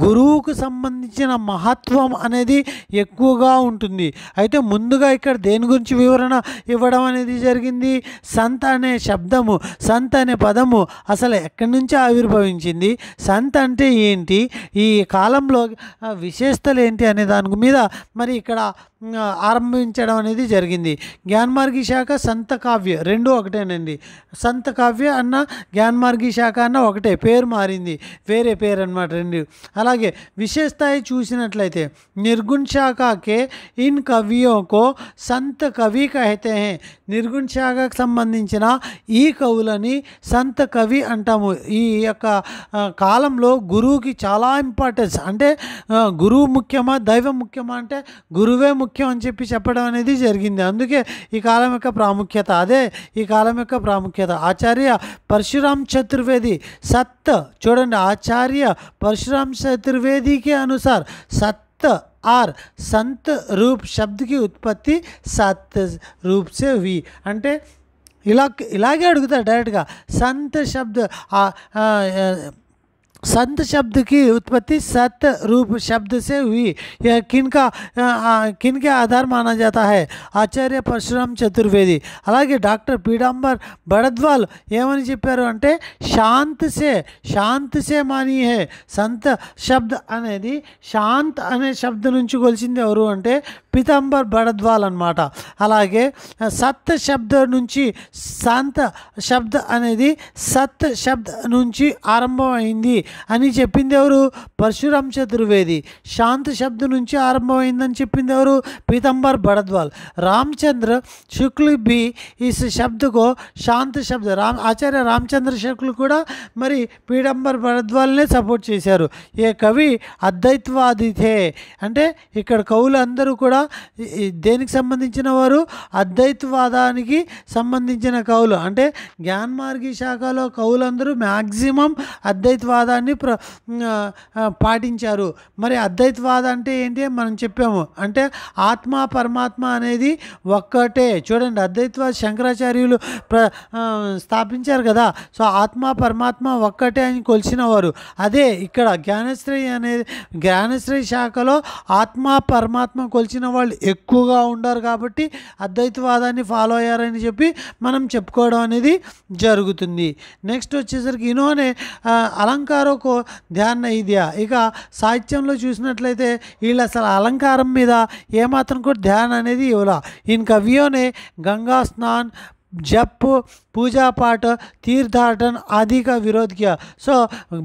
గురువుకు సంబంధించిన మహత్వం అనేది ఎక్కువగా ఉంటుంది. అయితే ముందుగా ఇక్కడ దేని గురించి వివరణ ఇవ్వడం అనేది జరిగింది. సంత అనే శబ్దము, సంత అనే పదము అసలు ఎక్కడి నుంచి ఆవిర్భవించింది, సంత అంటే ఏంటి, ఈ కాలంలో విశేషతలు ఏంటి అనే దాని మీద మరి ఇక్కడ ఆరంభించడం అనేది జరిగింది. జ్ఞానమార్గి శాఖ సంత కావ్య రెండు ఒకటేనండి. సంత కావ్య అన్న జ్ఞానమార్గి శాఖ అన్న ఒకటే, పేరు మారింది, వేరే పేరు అన్నమాట రెండు. అలాగే విశేషతాయి చూసినట్లయితే నిర్గుణ శాఖకే ఇన్ కవియోకో సంత కవి కహతే హే. నిర్గుణ శాఖకు సంబంధించిన ఈ కవులని సంత కవి అంటాము. ఈ యొక్క కాలంలో గురువుకి చాలా ఇంపార్టెన్స్, అంటే గురువు ముఖ్యమా దైవం ముఖ్యమా అంటే గురువే ముఖ్యం అని చెప్పడం అనేది జరిగింది. అందుకే ఈ కాలం యొక్క ప్రాముఖ్యత, అదే ఈ కాలం యొక్క ప్రాముఖ్యత. ఆచార్య परशुराम चतुर्वेदी सत्य చూడండి, आचार्य परशुराम चतुर्वेदी के अनुसार सत्य और संत रूप शब्द की उत्पत्ति सत्य रूप से हुई. అంటే ఇలాగే అడుగుతారు డైరెక్ట్గా. संत शब्द संत शब्द की उत्पत्ति सत रूप शब्द से हुई. यह किनके आधार माना जाता है, आचार्य परशुराम चतुर्वेदी. అలాగే డాక్టర్ పీడాంబర్ బడద్వాల్ ఏమని చెప్పారు అంటే శాంత్ సే మానీ హే. సంత శబ్ద అనేది శాంత్ అనే శబ్ద నుంచి కొలిచింది ఎవరు అంటే పీతాంబర్ బడద్వాల్ అన్నమాట. అలాగే సత్ శబ్ద నుంచి శాంత శబ్ద అనేది సత్ శబ్ద నుంచి ఆరంభమైంది అని చెప్పింది ఎవరు, పరశురామ్ చతుర్వేది. శాంత శబ్ద నుంచి ఆరంభమైందని చెప్పింది ఎవరు, పీతాంబర్ బడద్వాల్. రామచంద్ర శుక్ల भी इस शब्द को शांत शब्द ఆచార్య రామచంద్ర శుక్ల కూడా మరి పీతాంబర్ బడద్వాల్నే సపోర్ట్ చేశారు. ఏ కవి అద్వైతవాది థే. అంటే ఇక్కడ కవులు అందరూ కూడా దేనికి సంబంధించిన వారు, అద్వైతవాదానికి సంబంధించిన కవులు. అంటే జ్ఞానమార్గి శాఖలో కవులందరూ మ్యాక్సిమం అద్వైతవాదాన్ని పాటించారు. మరి అద్వైతవాదం అంటే ఏంటి మనం చెప్పాము, అంటే ఆత్మ పరమాత్మ అనేది ఒక్కటే. చూడండి, అద్వైతవాద శంకరాచార్యులు స్థాపించారు కదా. సో ఆత్మ పరమాత్మ ఒక్కటే అని కొలిచిన వారు. అదే ఇక్కడ జ్ఞానశ్రీ శాఖలో ఆత్మ పరమాత్మ కొలిచిన వాళ్ళు ఎక్కువగా ఉండారు కాబట్టి అద్వైతవాదాన్ని ఫాలో అయ్యారని చెప్పి మనం చెప్పుకోవడం అనేది జరుగుతుంది. నెక్స్ట్ వచ్చేసరికి ఇన్హోనే అలంకారోకో ధ్యాన్ నహీ దియా. ఇక సాహిత్యంలో చూసినట్లయితే వీళ్ళు అసలు అలంకారం మీద ఏమాత్రం కూడా ధ్యాన్ అనేది ఇవ్వలా. ఇన్ కవియోనే గంగా స్నాన్ जप पूजा पाठ तीर्थाटन आदि का विरोध किया. सो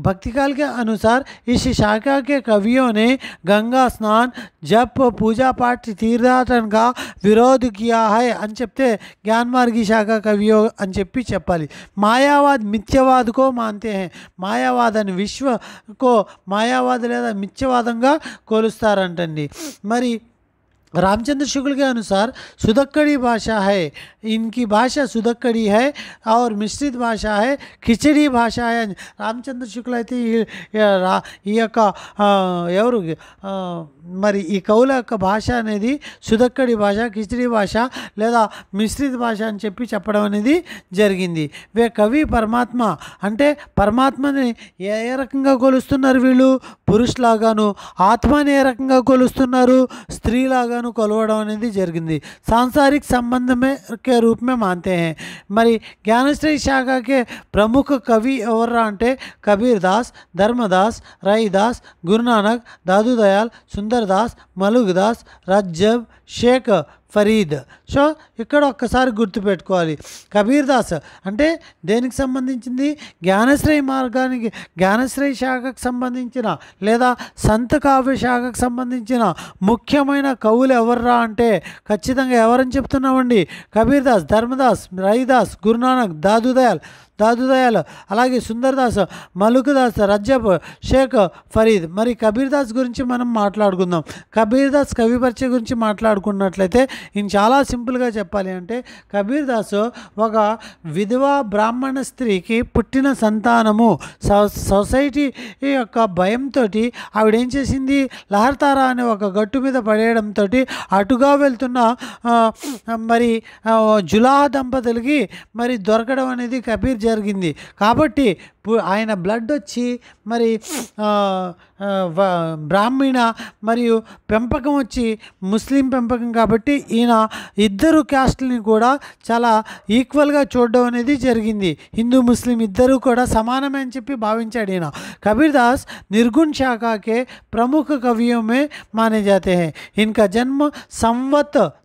भक्तिकाल के अनुसार इस शाखा के कवियों ने गंगा स्नान जप पूजा पाठ तीर्थाटन का विरोध किया है అని చెప్తే జ్ఞానమార్గి శాఖ కవియో అని చెప్పాలి. మాయావాద్ మిథ్యవాద్ కో మాన్తే హై. మాయావాదాన్ని విశ్వకో మాయావాద్ లేదా మిథ్యవాదంగా కొలుస్తారంటండి. మరి रामचंद्र शुक्ल के अनुसार सुदक्कड़ी भाषा है, इनकी भाषा सुदक्कड़ी है और मिश्रित भाषा है, खिचड़ी भाषा है. రామచంద్ర శుక్ల అయితే ఈ యొక్క ఎవరు మరి ఈ కవుల యొక్క భాష అనేది సుదక్కడి భాష, కిచిడి భాష లేదా మిశ్రిత భాష అని చెప్పడం అనేది జరిగింది. వే కవి పరమాత్మ అంటే పరమాత్మని ఏ రకంగా కొలుస్తున్నారు వీళ్ళు, పురుషులాగాను, ఆత్మని ఏ రకంగా కొలుస్తున్నారు, స్త్రీలాగాను కొలవడం అనేది జరిగింది. सांसारिक संबंध में के रूप में मानते हैं. మరి జ్ఞానశ్రీ శాఖకే ప్రముఖ కవి ఎవర్రా అంటే కబీర్ దాస్, ధర్మదాస్, రవిదాస్, గురునానక్, దాదు దయాల్, సుందర్ దాస్, మలుగ్ దాస్, రజ్జబ్, షేక్ ఫరీద్. సో ఇక్కడ ఒక్కసారి గుర్తుపెట్టుకోవాలి, కబీర్ దాస్ అంటే దేనికి సంబంధించింది, జ్ఞానశ్రీ మార్గానికి జ్ఞానశ్రీ శాఖకు సంబంధించిన లేదా సంత కావ్య శాఖకు సంబంధించిన ముఖ్యమైన కవులు ఎవర్రా అంటే ఖచ్చితంగా ఎవరని చెప్తున్నామండి, కబీర్ దాస్, ధర్మదాస్, రవిదాస్, గురునానక్, దాదు దయాల్. దాదుదయాల్, అలాగే సుందర్దాస్, మలుక్దాస్, రజబ్, షేక్ ఫరీద్. మరి కబీర్దాస్ గురించి మనం మాట్లాడుకుందాం. కబీర్దాస్ కవి పరిచయం గురించి మాట్లాడుకున్నట్లయితే ఈయన చాలా సింపుల్గా చెప్పాలి అంటే కబీర్దాస్ ఒక విధవా బ్రాహ్మణ స్త్రీకి పుట్టిన సంతానము. సొసైటీ యొక్క భయంతో ఆవిడేం చేసింది, లహర్తారా అనే ఒక గట్టు మీద పడేయడంతో అటుగా వెళ్తున్న మరి జులాహ దంపతులకి మరి దొరకడం అనేది కబీర్ జరిగింది. కాబట్టి ఆయన బ్లడ్ వచ్చి మరి బ్రాహ్మణ మరియు పెంపకం వచ్చి ముస్లిం పెంపకం. కాబట్టి ఈయన ఇద్దరు క్యాస్ట్ని కూడా చాలా ఈక్వల్గా చూడడం అనేది జరిగింది. హిందూ ముస్లిం ఇద్దరు కూడా సమానమే అని చెప్పి భావించాడు ఈయన. కబీర్దాస్ నిర్గుణ శాఖ के प्रमुख कवियों में माने जाते हैं. इनका जन्म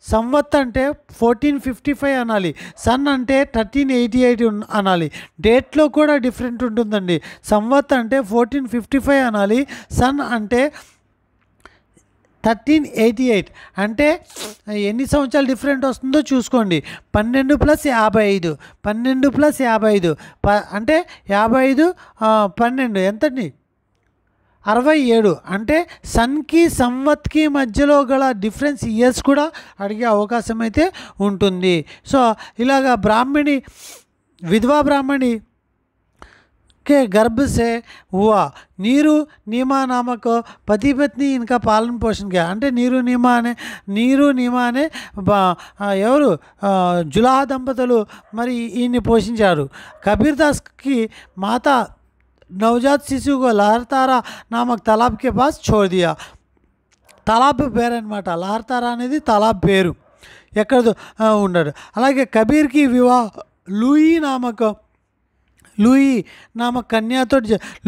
సంవత్ అంటే 1455 అనాలి, సన్ అంటే 1388 అనాలి. డేట్లో కూడా డిఫరెంట్ ఉంటుందండి. సంవత్ అంటే 1455 అనాలి, సన్ అంటే 1388. అంటే ఎన్ని సంవత్సరాలు డిఫరెంట్ వస్తుందో చూసుకోండి. 12 + 55, 12 + 55 అంటే 55 12 ఎంతండి, 67. అంటే సన్కి సంవత్కి మధ్యలో గల డిఫరెన్స్ ఇయర్స్ కూడా అడిగే అవకాశం అయితే ఉంటుంది. సో ఇలాగా విధవా బ్రాह्मणी के गर्भ से हुआ. नीरू नीमा नामक पति पत्नी इनका पालन पोषण किया. అంటే నీరు నీమా అనే ఎవరు జులాహ దంపతులు మరి ఈయన్ని పోషించారు. కబీర్దాస్కి మాత नवजात शिशु को लहरतारा नामक तालाब के पास छोड़ दिया. तालाब పేరు అనమాట. లహర్తారా అనేది తాలాబ్ పేరు, ఎక్కడ ఉన్నాడు. అలాగే కబీర్కి వివాహ లూయి నామక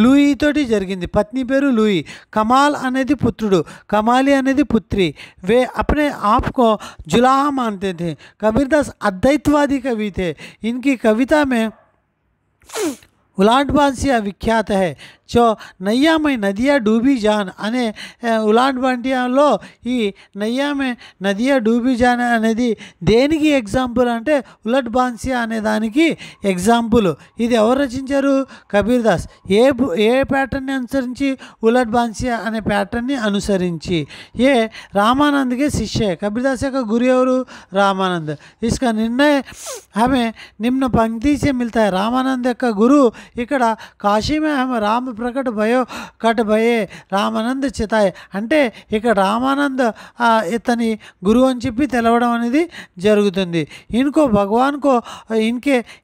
లూయితోటి జరిగింది. పత్ని పేరు లూయి. కమాల్ అనేది పుత్రుడు, కమాలి అనేది పుత్రి. वे अपने आप को जुलाहा मानते थे. कबीरदास अद्वैतवादी कवि थे. इनकी कविता में उलाट बांसिया विख्यात है. जो नैया में नदिया डूबी जान అనే ఉలాట్ బాంటియాలో ఈ నయ్యా మే నదియా డూబీ జాన్ అనేది దేనికి ఎగ్జాంపుల్ అంటే ఉలట్ బాన్సియా అనే దానికి ఎగ్జాంపుల్. ఇది ఎవరు రచించారు? కబీర్దాస్. ఏ ప్యాటర్న్ని అనుసరించి? ఉలట్ బాన్సియా అనే ప్యాటర్న్ని అనుసరించి. ఏ రామానంద్ के शिष्य है. कबीरदास का गुरु ఎవరు? రామానంద్. इसका निर्णय हमें निम्न पंक्ति से मिलता है. రామానంద్ యొక్క గురు ఇక్కడ కాశీ में हम राम प्रकट भये రామానంద్ చితాయ్. అంటే ఇక్కడ రామానంద్ ఇతని గురువు అని చెప్పి తెలవడం అనేది జరుగుతుంది.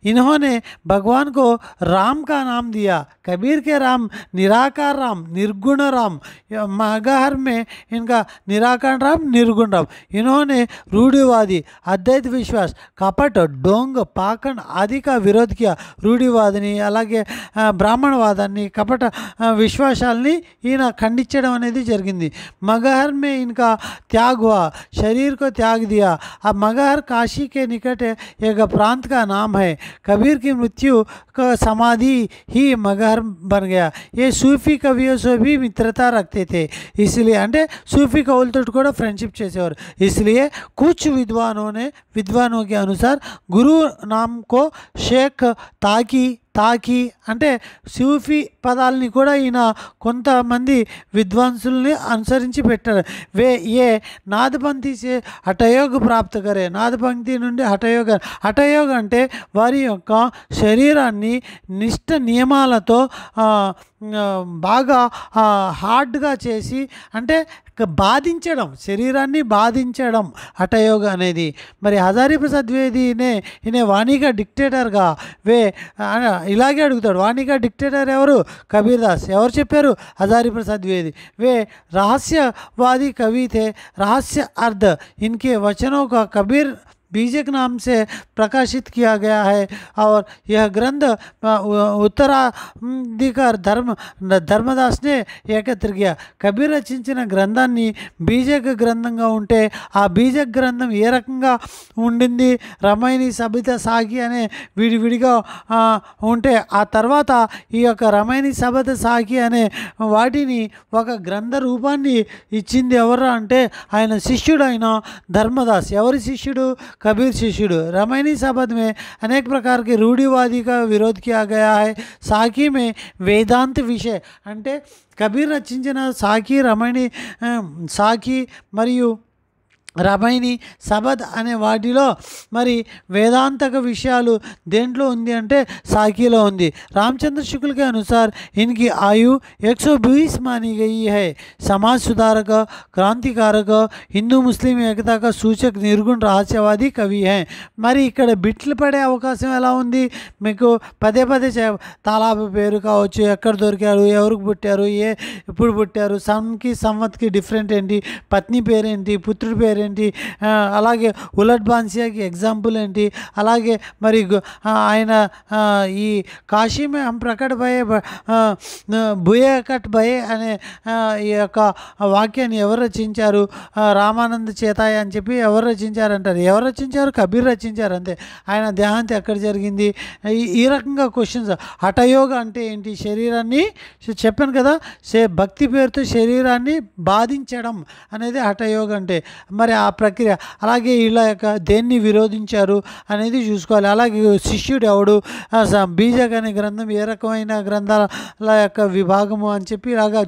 इन्होंने भगवान को राम का नाम दिया. कबीर के राम निराकार राम, निर्गुण राम. मगहर में इनका निराकार राम, निर्गुण राम. इन्होंने रूढ़िवादी, अद्वैत विश्वास, कपट, डोंग, पाखंड आदि का विरोध किया. रूढ़िवादिनी అలాగే బ్రాహ్మణవాదాన్ని, కపట విశ్వాసాలని ఈయన ఖండించడం అనేది జరిగింది. मगहर में इनका त्याग हुआ, शरीर को त्याग दिया. अब मगहर काशी के निकट एक प्रांत का नाम है. कबीर की मृत्यु का समाधि ही मगहर बन गया. ये सूफी कवियों से भी मित्रता रखते थे. इसलिए అంటే सूफी कवुलతో కూడా ఫ్రెండ్షిప్ చేసేవారు. इसलिए कुछ विद्वानों के अनुसार गुरु नाम को शेख తాకి అంటే సూఫీ పదాలని కూడా ఈయన కొంతమంది విద్వాంసుల్ని అనుసరించి పెట్టారు. ఏ నాదపంక్తి సే హఠయోగ ప్రాప్త కరే. నాదపంక్తి నుండి హఠయోగ అంటే వారి యొక్క శరీరాన్ని నిష్ట నియమాలతో బాగా హార్డ్గా చేసి, అంటే బాధించడం, శరీరాన్ని బాధించడం హఠయోగ అనేది. మరి హజారీ ప్రసాద్ ద్వివేదినే ఈయన వాణిగా డిక్టేటర్గా ఇలాగే అడుగుతాడు. వాణిగా డిక్టేటర్ ఎవరు? కబీర్దాస్. ఎవరు చెప్పారు? హజారీ ప్రసాద్ ద్వివేది. रहस्यवादी कवि थे. रहस्य अर्थ इनके वचनों का कबीर बीजक नाम से प्रकाशित किया गया है. और यह ग्रंथ उत्तराधिकार धर्मदास ने एकत्र किया. కబీర్ రచించిన గ్రంథాన్ని బీజక గ్రంథంగా ఉంటే ఆ బీజక గ్రంథం ఏ రకంగా ఉండింది? రమైని, సబిత, సాగి అనే విడివిడిగా ఉంటే ఆ తర్వాత ఈ యొక్క రమైని, సబిత, సాగి అనే వాటిని ఒక గ్రంథ రూపాన్ని ఇచ్చింది ఎవరు అంటే ఆయన శిష్యుడైన ధర్మదాస్. ఎవరి శిష్యుడు? कबीर शिष्युడు रामायणी शब्द में अनेक प्रकार के रूढ़िवादी का विरोध किया गया है। साखी में वेदांत विषय అంటే కబీర్ రచించిన సాఖీ రమణి సాఖీ మరియు రామాయణి సబద్ అనే వాటిలో మరి వేదాంతక విషయాలు దేంట్లో ఉంది అంటే సాఖీలో ఉంది। रामचंद्र शुक्ल के अनुसार इनकी आयु 120 मानी गई है। समाज सुधारक, क्रांतिकारक, हिंदू मुस्लिम एकता का सूचक, निर्गुण रहस्यवादी कवि हैं। మరి ఇక్కడ బిట్లు పడే అవకాశం ఎలా ఉంది మీకు పదే పదే తాలాబు పేరు కావచ్చు, ఎక్కడ దొరికారు, ఎవరికి పుట్టారు, ఎప్పుడు పుట్టారు, సన్కి సంవత్కి డిఫరెంట్ ఏంటి, పత్ని పేరేంటి, పుత్రుడి పేరు ఏంటి, అలాగే ఉలట్ బాన్సియాకి ఎగ్జాంపుల్ ఏంటి, అలాగే మరి ఆయన ఈ కాశీ మే హమ్ ప్రకట్ భయే భూయకట్ భయే అనే ఈ యొక్క వాక్యాన్ని ఎవరు రచించారు, రామానంద చేతాయ అని చెప్పి ఎవరు రచించారంటారు, ఎవరు రచించారు, కబీర్ రచించారు అంతే। ఆయన దేహాంతి ఎక్కడ జరిగింది, ఈ రకంగా క్వశ్చన్స్। హఠయోగ అంటే ఏంటి, శరీరాన్ని చెప్పాను కదా, భక్తి పేరుతో శరీరాన్ని బాధించడం అనేది హఠయోగ అంటే, మరి ఆ ప్రక్రియ। అలాగే ఇలా యొక్క దేన్ని విరోధించారు అనేది చూసుకోవాలి। అలాగే శిష్యుడు ఎవడు, బీజక్ అనే గ్రంథం ఏ రకమైన గ్రంథాల యొక్క విభాగము అని చెప్పి ఇలాగా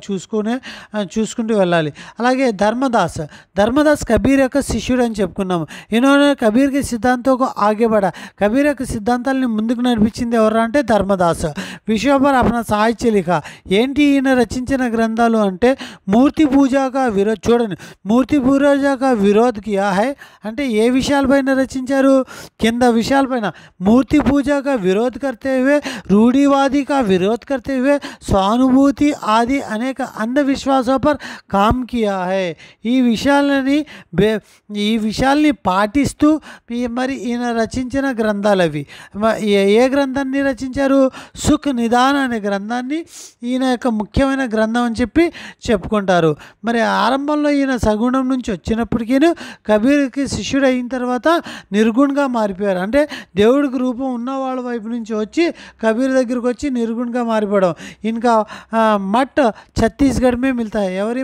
చూసుకుంటూ వెళ్ళాలి। అలాగే ధర్మదాస్ కబీర్ యొక్క శిష్యుడు అని చెప్పుకున్నాము। ఇన్होंने కబీర్ के सिद्धांतों को आगे बढ़ा, కబీర్ యొక్క సిద్ధాంతాలని ముందుకు నడిపించింది ఎవరు అంటే ధర్మదాస్। విశ్వభర్ अपना సాహిత్య लिखा, ఏంటి ఈయన రచించిన గ్రంథాలు అంటే మూర్తి పూజగా విరోధ్, చూడండి మూర్తి పూజగా విరోధ్ किया है అంటే ఏ విషయాలపైన రచించారు, కింద విషయాలపైన मूर्ति पूजा का विरोध करते हुए, रूढ़िवादी का विरोध करते हुए, स्वानुभूति आदि अनेक अंधविश्वासों पर काम किया है। ఈ విషయాల్ని పాటిస్తూ మరి ఈయన రచించిన గ్రంథాలు అవి। ఏ గ్రంథాన్ని రచించారు, సుఖ్ నిదాన్ అనే గ్రంథాన్ని ఈయన యొక్క ముఖ్యమైన గ్రంథం అని చెప్పి చెప్పుకుంటారు। మరి ఆరంభంలో ఈయన సగుణం నుంచి వచ్చినప్పటికీ కబీర్కి శిష్యుడు అయిన తర్వాత నిర్గుణ్గా మారిపోయారు। అంటే దేవుడికి రూపం ఉన్న వాళ్ళ వైపు నుంచి వచ్చి కబీర్ దగ్గరికి వచ్చి నిర్గుణ్గా మారిపోవడం। ఇంకా మఠ్ ఛత్తీస్గఢ్ మే మిల్తా హై, ఎవరి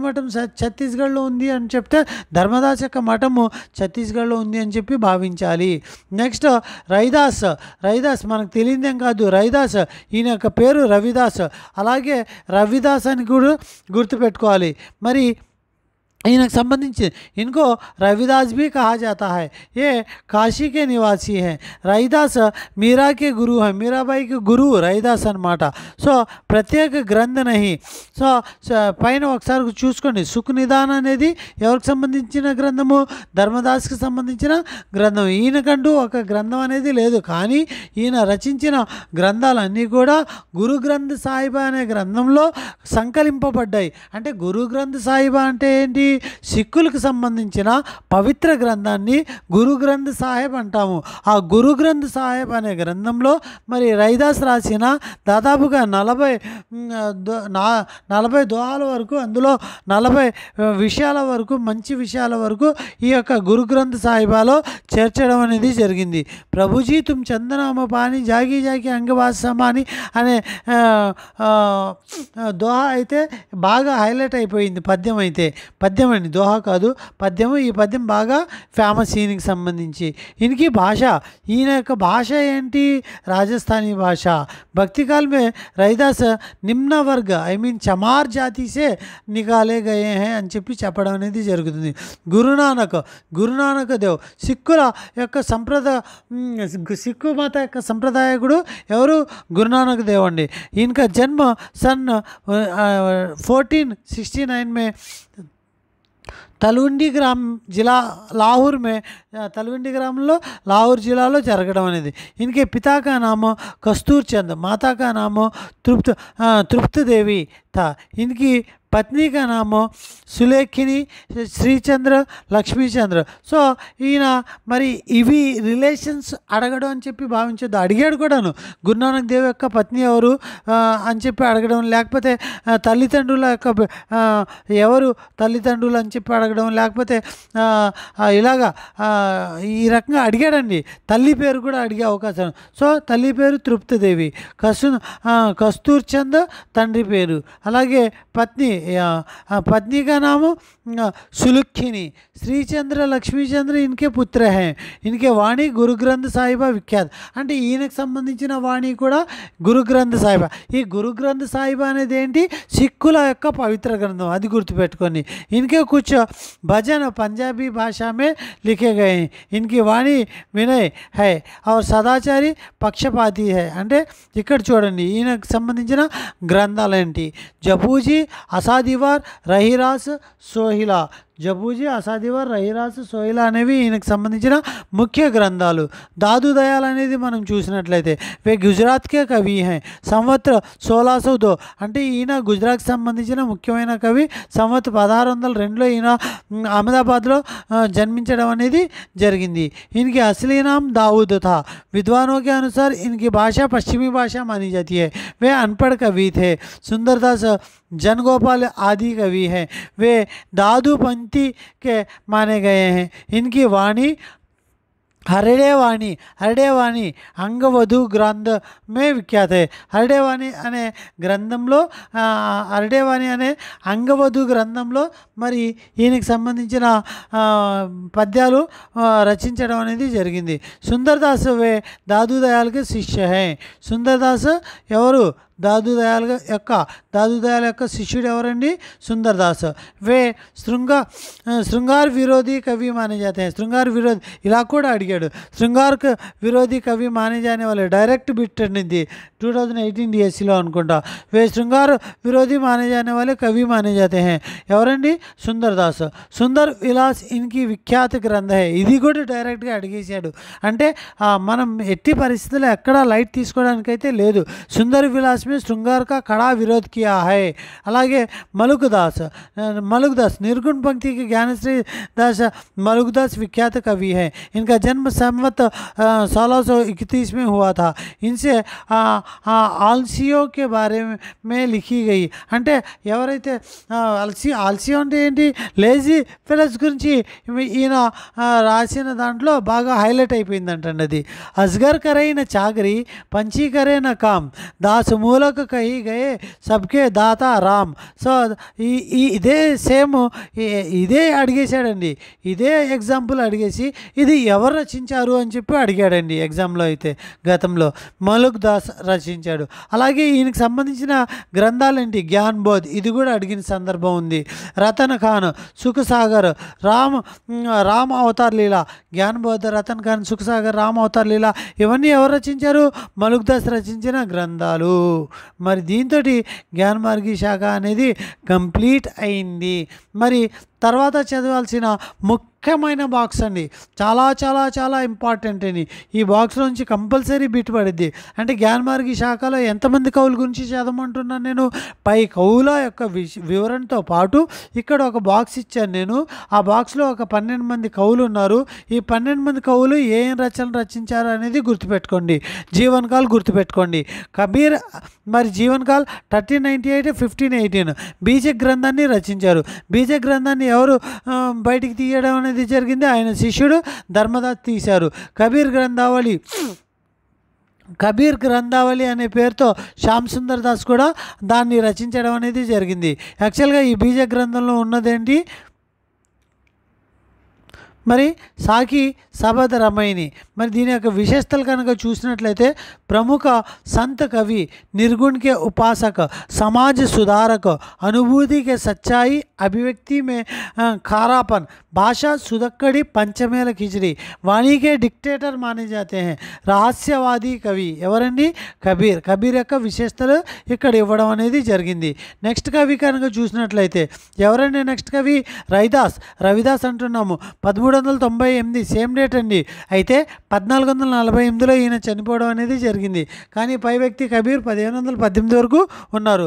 మఠం ఛత్తీస్గఢ్లో ఉంది అని చెప్తే ధర్మదాస్ యొక్క మఠము ఛత్తీస్గఢ్లో ఉంది అని చెప్పి భావించాలి। నెక్స్ట్ రవిదాస్ మనకు తెలియదేం కాదు, రవిదాస్ ఈయన యొక్క పేరు రవిదాస్, అలాగే రవిదాస్ అని కూడా గుర్తుపెట్టుకోవాలి। మరి इनके संबंधित इनको रविदास भी कहा जाता है। ये काशी के निवासी हैं। रविदास मीरा के गुरु हैं, मीराबाई के गुरु रविदास अन्नమాట। సో ప్రత్యేక గ్రంథ నహి। సో పైన ఒకసారి చూసుకోండి, సుఖ నిదాన్ అనేది ఎవరికి సంబంధించిన గ్రంథము, ధర్మదాస్కి సంబంధించిన గ్రంథం। ఈయనకంటూ ఒక గ్రంథం అనేది లేదు, కానీ ఈయన రచించిన గ్రంథాలన్నీ కూడా గురు గ్రంథ సాహిబా అనే గ్రంథంలో సంకలింపబడ్డాయి। అంటే గురు గ్రంథ సాహిబా అంటే ఏంటి, సిక్కులకు సంబంధించిన పవిత్ర గ్రంథాన్ని గురు గ్రంథ్ సాహెబ్ అంటాము। ఆ గురు గ్రంథ్ సాహెబ్ అనే గ్రంథంలో మరి రవిదాస్ రాసిన దాదాపుగా 40 దోహాల వరకు, అందులో 40 విషయాల వరకు, మంచి విషయాల వరకు ఈ యొక్క గురు గ్రంథ్ సాహిబాలో చేర్చడం అనేది జరిగింది। ప్రభుజీ తుమ్ చందనామ పాని జాగి జాగి అంగవాస సమాని అనే దోహా అయితే బాగా హైలైట్ అయిపోయింది, పద్యం అయితే, పద్యం అండి, దోహా కాదు పద్యము। ఈ పద్యం బాగా ఫేమస్ ఈయనకి సంబంధించి। ఈయనకి భాష, ఈయన యొక్క భాష ఏంటి, రాజస్థానీ భాష। భక్తి కాల్ మే రవిదాస్ నిమ్న వర్గ చమార్ జాతి సే నికాలే గయే హై అని చెప్పి చెప్పడం అనేది జరుగుతుంది। గురునానక్ దేవ్ సిక్కుల యొక్క సిక్కు మత యొక్క సంప్రదాయకుడు ఎవరు, గురునానక్ దేవ్ అండి। ఈయనక జన్మ सन 1469 में తల్వండి గ్రామ్ జిల్లా లాహోర్ మే, తల్వండి గ్రామంలో లాహోర్ జిల్లాలో జరగడం అనేది। ఇన్కే పితా కా నామో కస్తూర్ చంద్, మాతా కా నామో తృప్తి దేవి था। इनकी పత్ని కా నామో సులేఖిని, శ్రీచంద్ర, లక్ష్మీచంద్ర। సో ఈయన మరి ఇవి రిలేషన్స్ అడగడం అని చెప్పి భావించొద్దు, అడిగాడు కూడాను, గురునానక్ దేవ్ యొక్క పత్ని ఎవరు అని చెప్పి అడగడం, లేకపోతే తల్లిదండ్రుల యొక్క ఎవరు తల్లిదండ్రులు అని చెప్పి అడగడం అడగడం, లేకపోతే ఇలాగా ఈ రకంగా అడిగాడండి. తల్లి పేరు కూడా అడిగే అవకాశం. సో తల్లి పేరు తృప్తిదేవి, కస్తూర్ చంద్ తండ్రి పేరు, అలాగే पत्नी का नाम सुलुखिनी, श्रीचंद्र लक्ष्मीचंद्र इनके पुत्र हैं, इनके वाणी गुरु ग्रंथ साहिबा विख्यात. అంటే ఈయనకు సంబంధించిన వాణి కూడా గురు గ్రంథ్ సాహిబా. ఈ గురు గ్రంథ్ సాహిబా అనేది ఏంటి? సిక్కుల యొక్క పవిత్ర గ్రంథం, అది గుర్తుపెట్టుకోండి. इनके कुछ भजन पंजाबी भाषा में लिखे गए हैं. इनकी वाणी विनय है और सदाचारी पक्षपाती है. అంటే ఇక్కడ చూడండి ఈయనకు సంబంధించిన గ్రంథాలు ఏంటి? జపూజీ, అసాదివార్, రహిరాస్, సోహిలా. జపూజీ, అసాదివార్, రహిరాస్, సోహిలా అనేవి ఈయనకు సంబంధించిన ముఖ్య గ్రంథాలు. దాదు దయాల్ అనేది మనం చూసినట్లయితే వే గుజరాత్కే కవి హై, సంవత్సర 1602. అంటే ఈయన గుజరాత్కి సంబంధించిన ముఖ్యమైన కవి. సంవత్ 1602లో ఈయన అహ్మదాబాద్లో జన్మించడం అనేది జరిగింది. इनकी असली नाम दाऊद था. विद्वानों के अनुसार इनकी भाषा पश्चिमी भाषा मानी जाती है. वे अनपढ़ कवि थे. सुंदरदास जनगोपाल आदि कवि हैं. वे दादू पंथी के माने गए हैं. इनकी वाणी హరిడేవాణి అంగవధు గ్రంథమే విఖ్యాత. హరిడేవాణి అనే గ్రంథంలో హరిడేవాణి అనే అంగవధు గ్రంథంలో మరి ఈయనకి సంబంధించిన పద్యాలు రచించడం అనేది జరిగింది. సుందర్దాస్ వే దాదు దయాల్కి శిష్య హై. సుందర్దాస్ ఎవరు? దాదు దయాల్ యొక్క శిష్యుడు ఎవరండి? సుందర్దాస్. వే శృంగార్ విరోధి కవి మానే జాతే हैं. శృంగార్ విరోధి ఇలా కూడా అడిగాడు. శృంగార్ విరోధి కవి మానే జానే వాళ్ళే డైరెక్ట్ బిట్ అండి 2018 DSCలో అనుకుంటా. వే శృంగార్ విరోధి మానే జానే వాళ్ళే కవి మానే జాతే हैं. ఎవరండి? సుందర్దాస్. సుందర్ విలాస్ ఇన్కి విఖ్యాత గ్రంథ హై. ఇది కూడా డైరెక్ట్గా అడిగేశాడు. అంటే మనం ఎట్టి పరిస్థితుల్లో ఎక్కడా లైట్ తీసుకోవడానికైతే లేదు. సుందర్ విలాస్ में श्रृंगार का कड़ा विरोध किया है. అలాగే मलुकदास निर्गुण पंक्ति के ज्ञानश्री दास मलुकदास विख्यात कवि है. इनका जन्म संवत 1631 में हुआ था. इनसे आलसियों के बारे में लिखी गई. అంటే ఎవరైతే ఆల్సియో అంటే ఏంటి? లేజీ ఫెలోస్ గురించి ఈయన రాసిన దాంట్లో బాగా హైలైట్ అయిపోయిందంటండి అది. అస్గర్ కరైన చాకరీ, పంచీ కరైన కామ్, దాసు మూలకు కహి గయే సబ్కే దాతా రామ్. సో ఇదే సేమ్ ఇదే అడిగేశాడండి. ఇదే ఎగ్జాంపుల్ అడిగేసి ఇది ఎవరు రచించారు అని చెప్పి అడిగాడండి ఎగ్జామ్లో. అయితే గతంలో మలుక్ దాస్ రచించాడు. అలాగే ఈయనకి సంబంధించిన గ్రంథాలేంటి? జ్ఞాన్ బోధ్, ఇది కూడా అడిగిన సందర్భం ఉంది. రతన్ ఖాన్, సుఖసాగర్, రామ్ అవతార్ లీలా. జ్ఞాన్ బోధ్, రతన్ ఖాన్, సుఖసాగర్, రామ్ అవతార్ లీలా ఇవన్నీ ఎవరు రచించారు? మలుక్ దాస్ రచించిన గ్రంథాలు. మరి దీంతో జ్ఞానమార్గి శాఖ అనేది కంప్లీట్ అయింది. మరి తర్వాత చదవాల్సిన ముఖ్యమైన బాక్స్ అండి, చాలా చాలా చాలా ఇంపార్టెంట్ అని. ఈ బాక్స్ నుంచి కంపల్సరీ బిట్ పడిద్ది. అంటే జ్ఞానమార్గి శాఖలో ఎంతమంది కవుల గురించి చదవమంటున్నాను నేను? పై కవుల యొక్క వివరణతో పాటు ఇక్కడ ఒక బాక్స్ ఇచ్చాను నేను. ఆ బాక్స్లో ఒక 12 మంది కవులు ఉన్నారు. ఈ 12 మంది కవులు ఏం రచనలు రచించారు అనేది గుర్తుపెట్టుకోండి. జీవన్ కాల్ గుర్తుపెట్టుకోండి. కబీర్ మరి జీవన్ కాల్ 1398 1518 బీజక్ గ్రంథాన్ని రచించారు. బీజక్ గ్రంథాన్ని ఎవరు బయటికి తీయడం అనేది జరిగింది? ఆయన శిష్యుడు ధర్మదాస్ తీశారు. కబీర్ గ్రంథావళి అనే పేరుతో శ్యామ్ సుందర్ దాస్ కూడా దాన్ని రచించడం అనేది జరిగింది. యాక్చువల్గా ఈ బీజ గ్రంథంలో ఉన్నదేంటి? మరి సాకి సబద్ రమైని. మరి దీని యొక్క విశేషతలు కనుక చూసినట్లయితే ప్రముఖ సంత కవి, निर्गुण के उपासक, समाज सुधारक, अनुभूति के सच्चाई, अभिव्यक्ति में खारापन, भाषा सुदक्कड़ी, पंचमेल खिचड़ी, वाणी के डिक्टेटर माने जाते हैं. రహస్యవాది కవి ఎవరండి? కబీర్ యొక్క విశేషతలు ఇక్కడ ఇవ్వడం అనేది జరిగింది. నెక్స్ట్ కవి కనుక చూసినట్లయితే ఎవరండి నెక్స్ట్ కవి? రవిదాస్ అంటున్నాము. 1398 సేమ్ డేట్ అండి. అయితే 1448లో ఈయన చనిపోవడం అనేది జరిగింది. కానీ పై వ్యక్తి కబీర్ 1518 వరకు ఉన్నారు.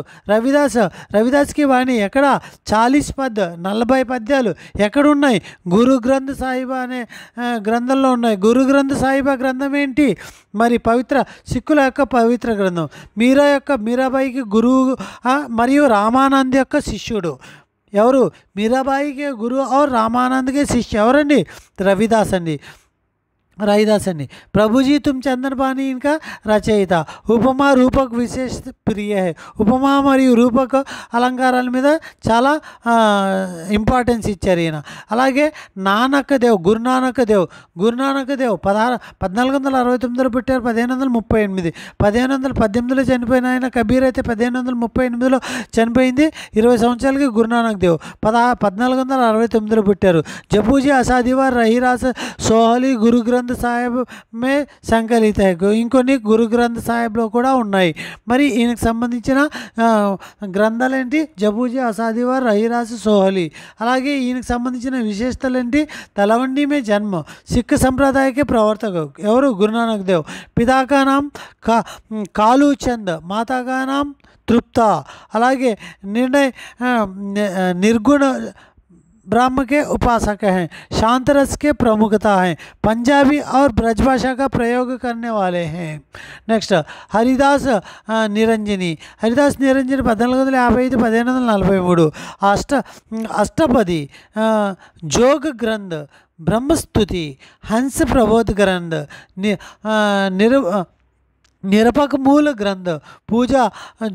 రవిదాస్కి వాణి ఎక్కడ? 40 పద్ 40 పద్యాలు ఎక్కడున్నాయి? గురు గ్రంథ్ సాహిబా అనే గ్రంథంలో ఉన్నాయి. గురు గ్రంథ్ సాహిబా గ్రంథం ఏంటి? మరి సిక్కుల యొక్క పవిత్ర గ్రంథం. మీరాబాయికి గురువు మరియు రామానంద్ యొక్క శిష్యుడు. ఎవరు? మీరాబాయికే గురువు और రామానంద్కే శిష్య ఎవరండి? రవిదాస్ అండి, रविदास అండి. ప్రభుజీ తుమ్ చందనపాణి ఇంకా రచయిత. ఉపమా రూపక్ విశేష ప్రియ హై. ఉపమా మరియు రూపక అలంకారాల మీద చాలా ఇంపార్టెన్స్ ఇచ్చారు ఈయన. అలాగే నానక్ దేవ్, గురునానక్ దేవ్, గురునానక్ దేవ్ 1469లో పుట్టారు, 1538, 1518లో చనిపోయిన ఆయన. కబీర్ అయితే 1538లో చనిపోయింది, 20 సంవత్సరాలకి గురునానక్ దేవ్ 1469లో పుట్టారు. జపూజీ అసాదివార్ రహిరాస్ సోహలి గురు గ్రంథ్ సాహెబ్ మే సంకలిత హై. ఇంకొన్ని గురు గ్రంథ్ సాహెబ్లో కూడా ఉన్నాయి. మరి ఈయనకు సంబంధించిన గ్రంథాలు ఏంటి? జపూజీ అసాదివార్ రహిరాస్ సోహలి. అలాగే ఈయనకు సంబంధించిన విశేషతలు ఏంటి? తలవండి మే జన్మ, సిక్ సంప్రదాయకే ప్రవర్తక ఎవరు? గురునానక్ దేవ్. పితాకా నామ్ కాలు చంద్, మాతాకా నామ్ తృప్త. అలాగే నిర్గుణ ब्रह्म के उपासक हैं, शांत रस के प्रमुखता हैं, पंजाबी और ब्रजभाषा का प्रयोग करने वाले हैं. नेक्स्ट हरिदास निरंजनी. हरिदास निरंजनी 1455 1543. अष्टपदी जोग ग्रंथ, ब्रह्मस्तुति, हंस प्रबोध ग्रंथ, निरपक मूल ग्रंथ, पूजा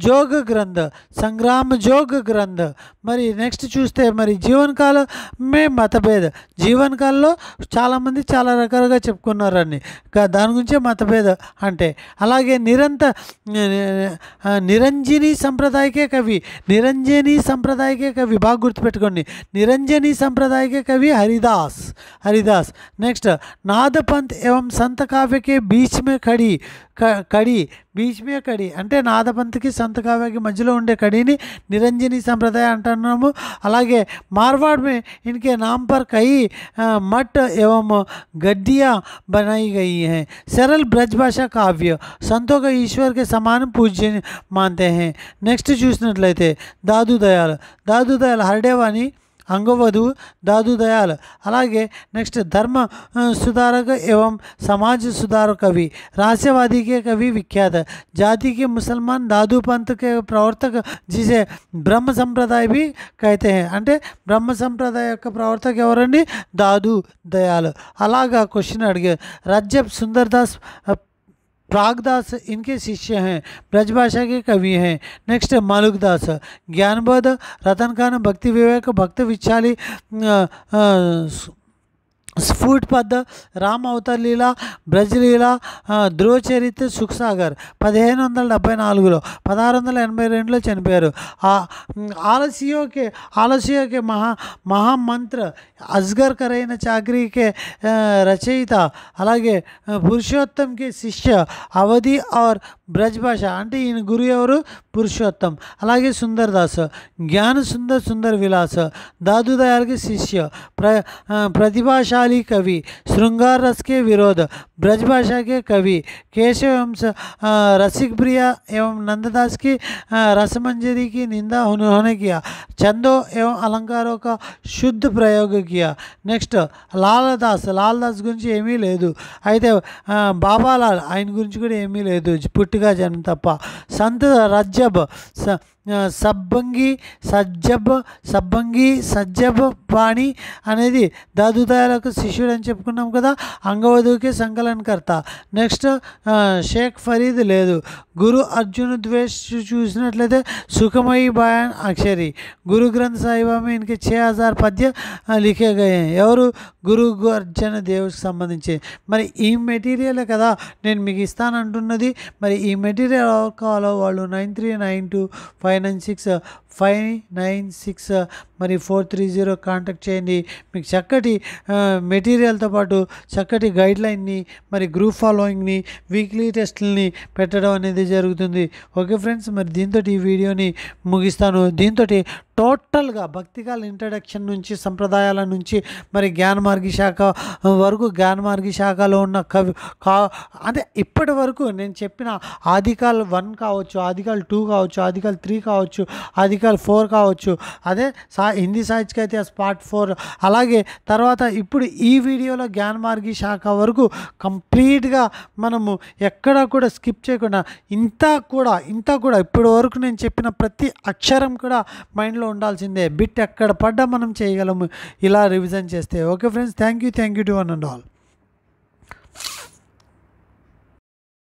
जोग ग्रंथ, संग्राम जोग ग्रंथ. మరి నెక్స్ట్ చూస్తే మరి జీవనకాల మే మతభేద. జీవనకాలలో చాలామంది చాలా రకాలుగా చెప్పుకున్నారండి, దాని గురించే మతభేద అంటే. అలాగే నిరంజని సంప్రదాయకే కవి, నిరంజని సంప్రదాయకే కవి, బాగా గుర్తుపెట్టుకోండి, నిరంజని సంప్రదాయకే కవి హరిదాస్. హరిదాస్. నెక్స్ట్ నాదపంత్ एवं संत काव्य के बीच में खड़ी కడి, బీచ్ మే కడి అంటే నాదపంత్కి సంత కావ్యకి మధ్యలో ఉండే కడిని నిరంజని సంప్రదాయ అంటున్నాము. అలాగే మార్వాడ్ మే ఇన్కే నామ్ పర్ కई मठ एवं गद्दियाँ बनाई गई हैं. सरल ब्रजभाषा काव्य, संतों का ईश्वर के समान पूज्य मानते हैं. नेक्स्ट చూసినట్లయితే దాదు దయాల్. దాదు దయాల్ హర్డేవాని अंगवधु दादू दयाल. అలాగే నెక్స్ట్ धर्म सुधारक एवं समाज सुधारक कवि, रहस्यवादी के कवि विख्यात, जाति के मुसलमान दादू पंथ के प्रवर्तक जिसे ब्रह्म संप्रदाय भी कहते हैं. అంటే బ్రహ్మ సంప్రదాయ యొక్క ప్రవర్తక ఎవరండి? దాదు దయాల్. అలాగా క్వశ్చన్ అడిగారు. రజ్జబ్ సుందర్దాస్ प्रागदास इनके शिष्य हैं, ब्रजभाषा के कवि हैं. नेक्स्ट मालुकदास, ज्ञानबोध, रतन खान, भक्ति विवेक, भक्त विचाली, स्फुट पद, राम अवतार लीला, ब्रजलीला, ध्रुव చరిత్ర, సుఖసాగర్ 1574లో 1682లో చనిపోయారు. आलसियों के महामंत्र, असगर करैन चाकरी के रचयिता. అలాగే పురుషోత్తం के शिष्य, अवधि और ब्रजभाषा అంటే ఈయన గురు ఎవరు? పురుషోత్తం. అలాగే సుందర్దాస్, ज्ञान सुंदर सुंदर विलास, दादू दयाल के शिष्य, प्रतिभाशाली कवि, श्रृंगार रस के विरोध, ब्रजभाषा के कवि, केशव वंश, रसिक प्रिया एवं नंददास की रसमंजरी की निंदा उन्होंने किया. छंदों एवं अलंकारों का शुद्ध प्रयोग किया. నెక్స్ట్ లాలదాస్. లాలదాస్ గురించి ఏమీ లేదు. అయితే బాబాలాల్ ఆయన గురించి కూడా ఏమీ లేదు, పుట్టిగా జన్మ తప్ప. సంత్ రజ్జబ్ సబ్బంగి సజ్జబ్ వాణి అనేది దాదు దయాలకు శిష్యుడు అని చెప్పుకున్నాం కదా. అంగవధువుకి సంకలనకర్త. నెక్స్ట్ షేక్ ఫరీద్ లేదు. గురు అర్జున్ ద్వేష్ చూసినట్లయితే సుఖమయి బయాన్ అక్షరి. గురు గ్రంథ్ సాహిబా में इनके 6000 పద్య లిఖే గయే. ఎవరు? గురు అర్జున దేవుడికి సంబంధించి. మరి ఈ మెటీరియల్ కదా నేను మీకు ఇస్తానంటున్నది. మరి ఈ మెటీరియల్ ఎవరు కావాలో వాళ్ళు 9392596596 మరి 430 కాంటాక్ట్ చేయండి. మీకు చక్కటి మెటీరియల్తో పాటు చక్కటి గైడ్లైన్ని, మరి గ్రూప్ ఫాలోయింగ్ని, వీక్లీ టెస్టులని పెట్టడం అనేది జరుగుతుంది. ఓకే ఫ్రెండ్స్, మరి దీంతో ఈ వీడియోని ముగిస్తాను. దీంతో టోటల్గా భక్తికాల ఇంట్రడక్షన్ నుంచి, సంప్రదాయాల నుంచి, మరి జ్ఞానమార్గి శాఖ వరకు, జ్ఞానమార్గి శాఖలో ఉన్న అంటే ఇప్పటి వరకు నేను చెప్పిన ఆదికాల్ 1 కావచ్చు, ఆదికాల్ 2 కావచ్చు, ఆదికాల్ 3 కావచ్చు, ఆదికాల్ 4 కావచ్చు, అదే హిందీ సాహిత్య ఇతిహాస్ పార్ట్ 4. అలాగే తర్వాత ఇప్పుడు ఈ వీడియోలో జ్ఞానమార్గి శాఖ వరకు కంప్లీట్గా మనము ఎక్కడా కూడా స్కిప్ చేయకుండా ఇంత కూడా ఇప్పటి వరకు నేను చెప్పిన ప్రతి అక్షరం కూడా మైండ్లో మైండ్లో ఉండాల్సిందే. బిట్ ఎక్కడ పడ్డా మనం చేయగలము ఇలా రివిజన్ చేస్తే. Okay friends, thank you to one and all.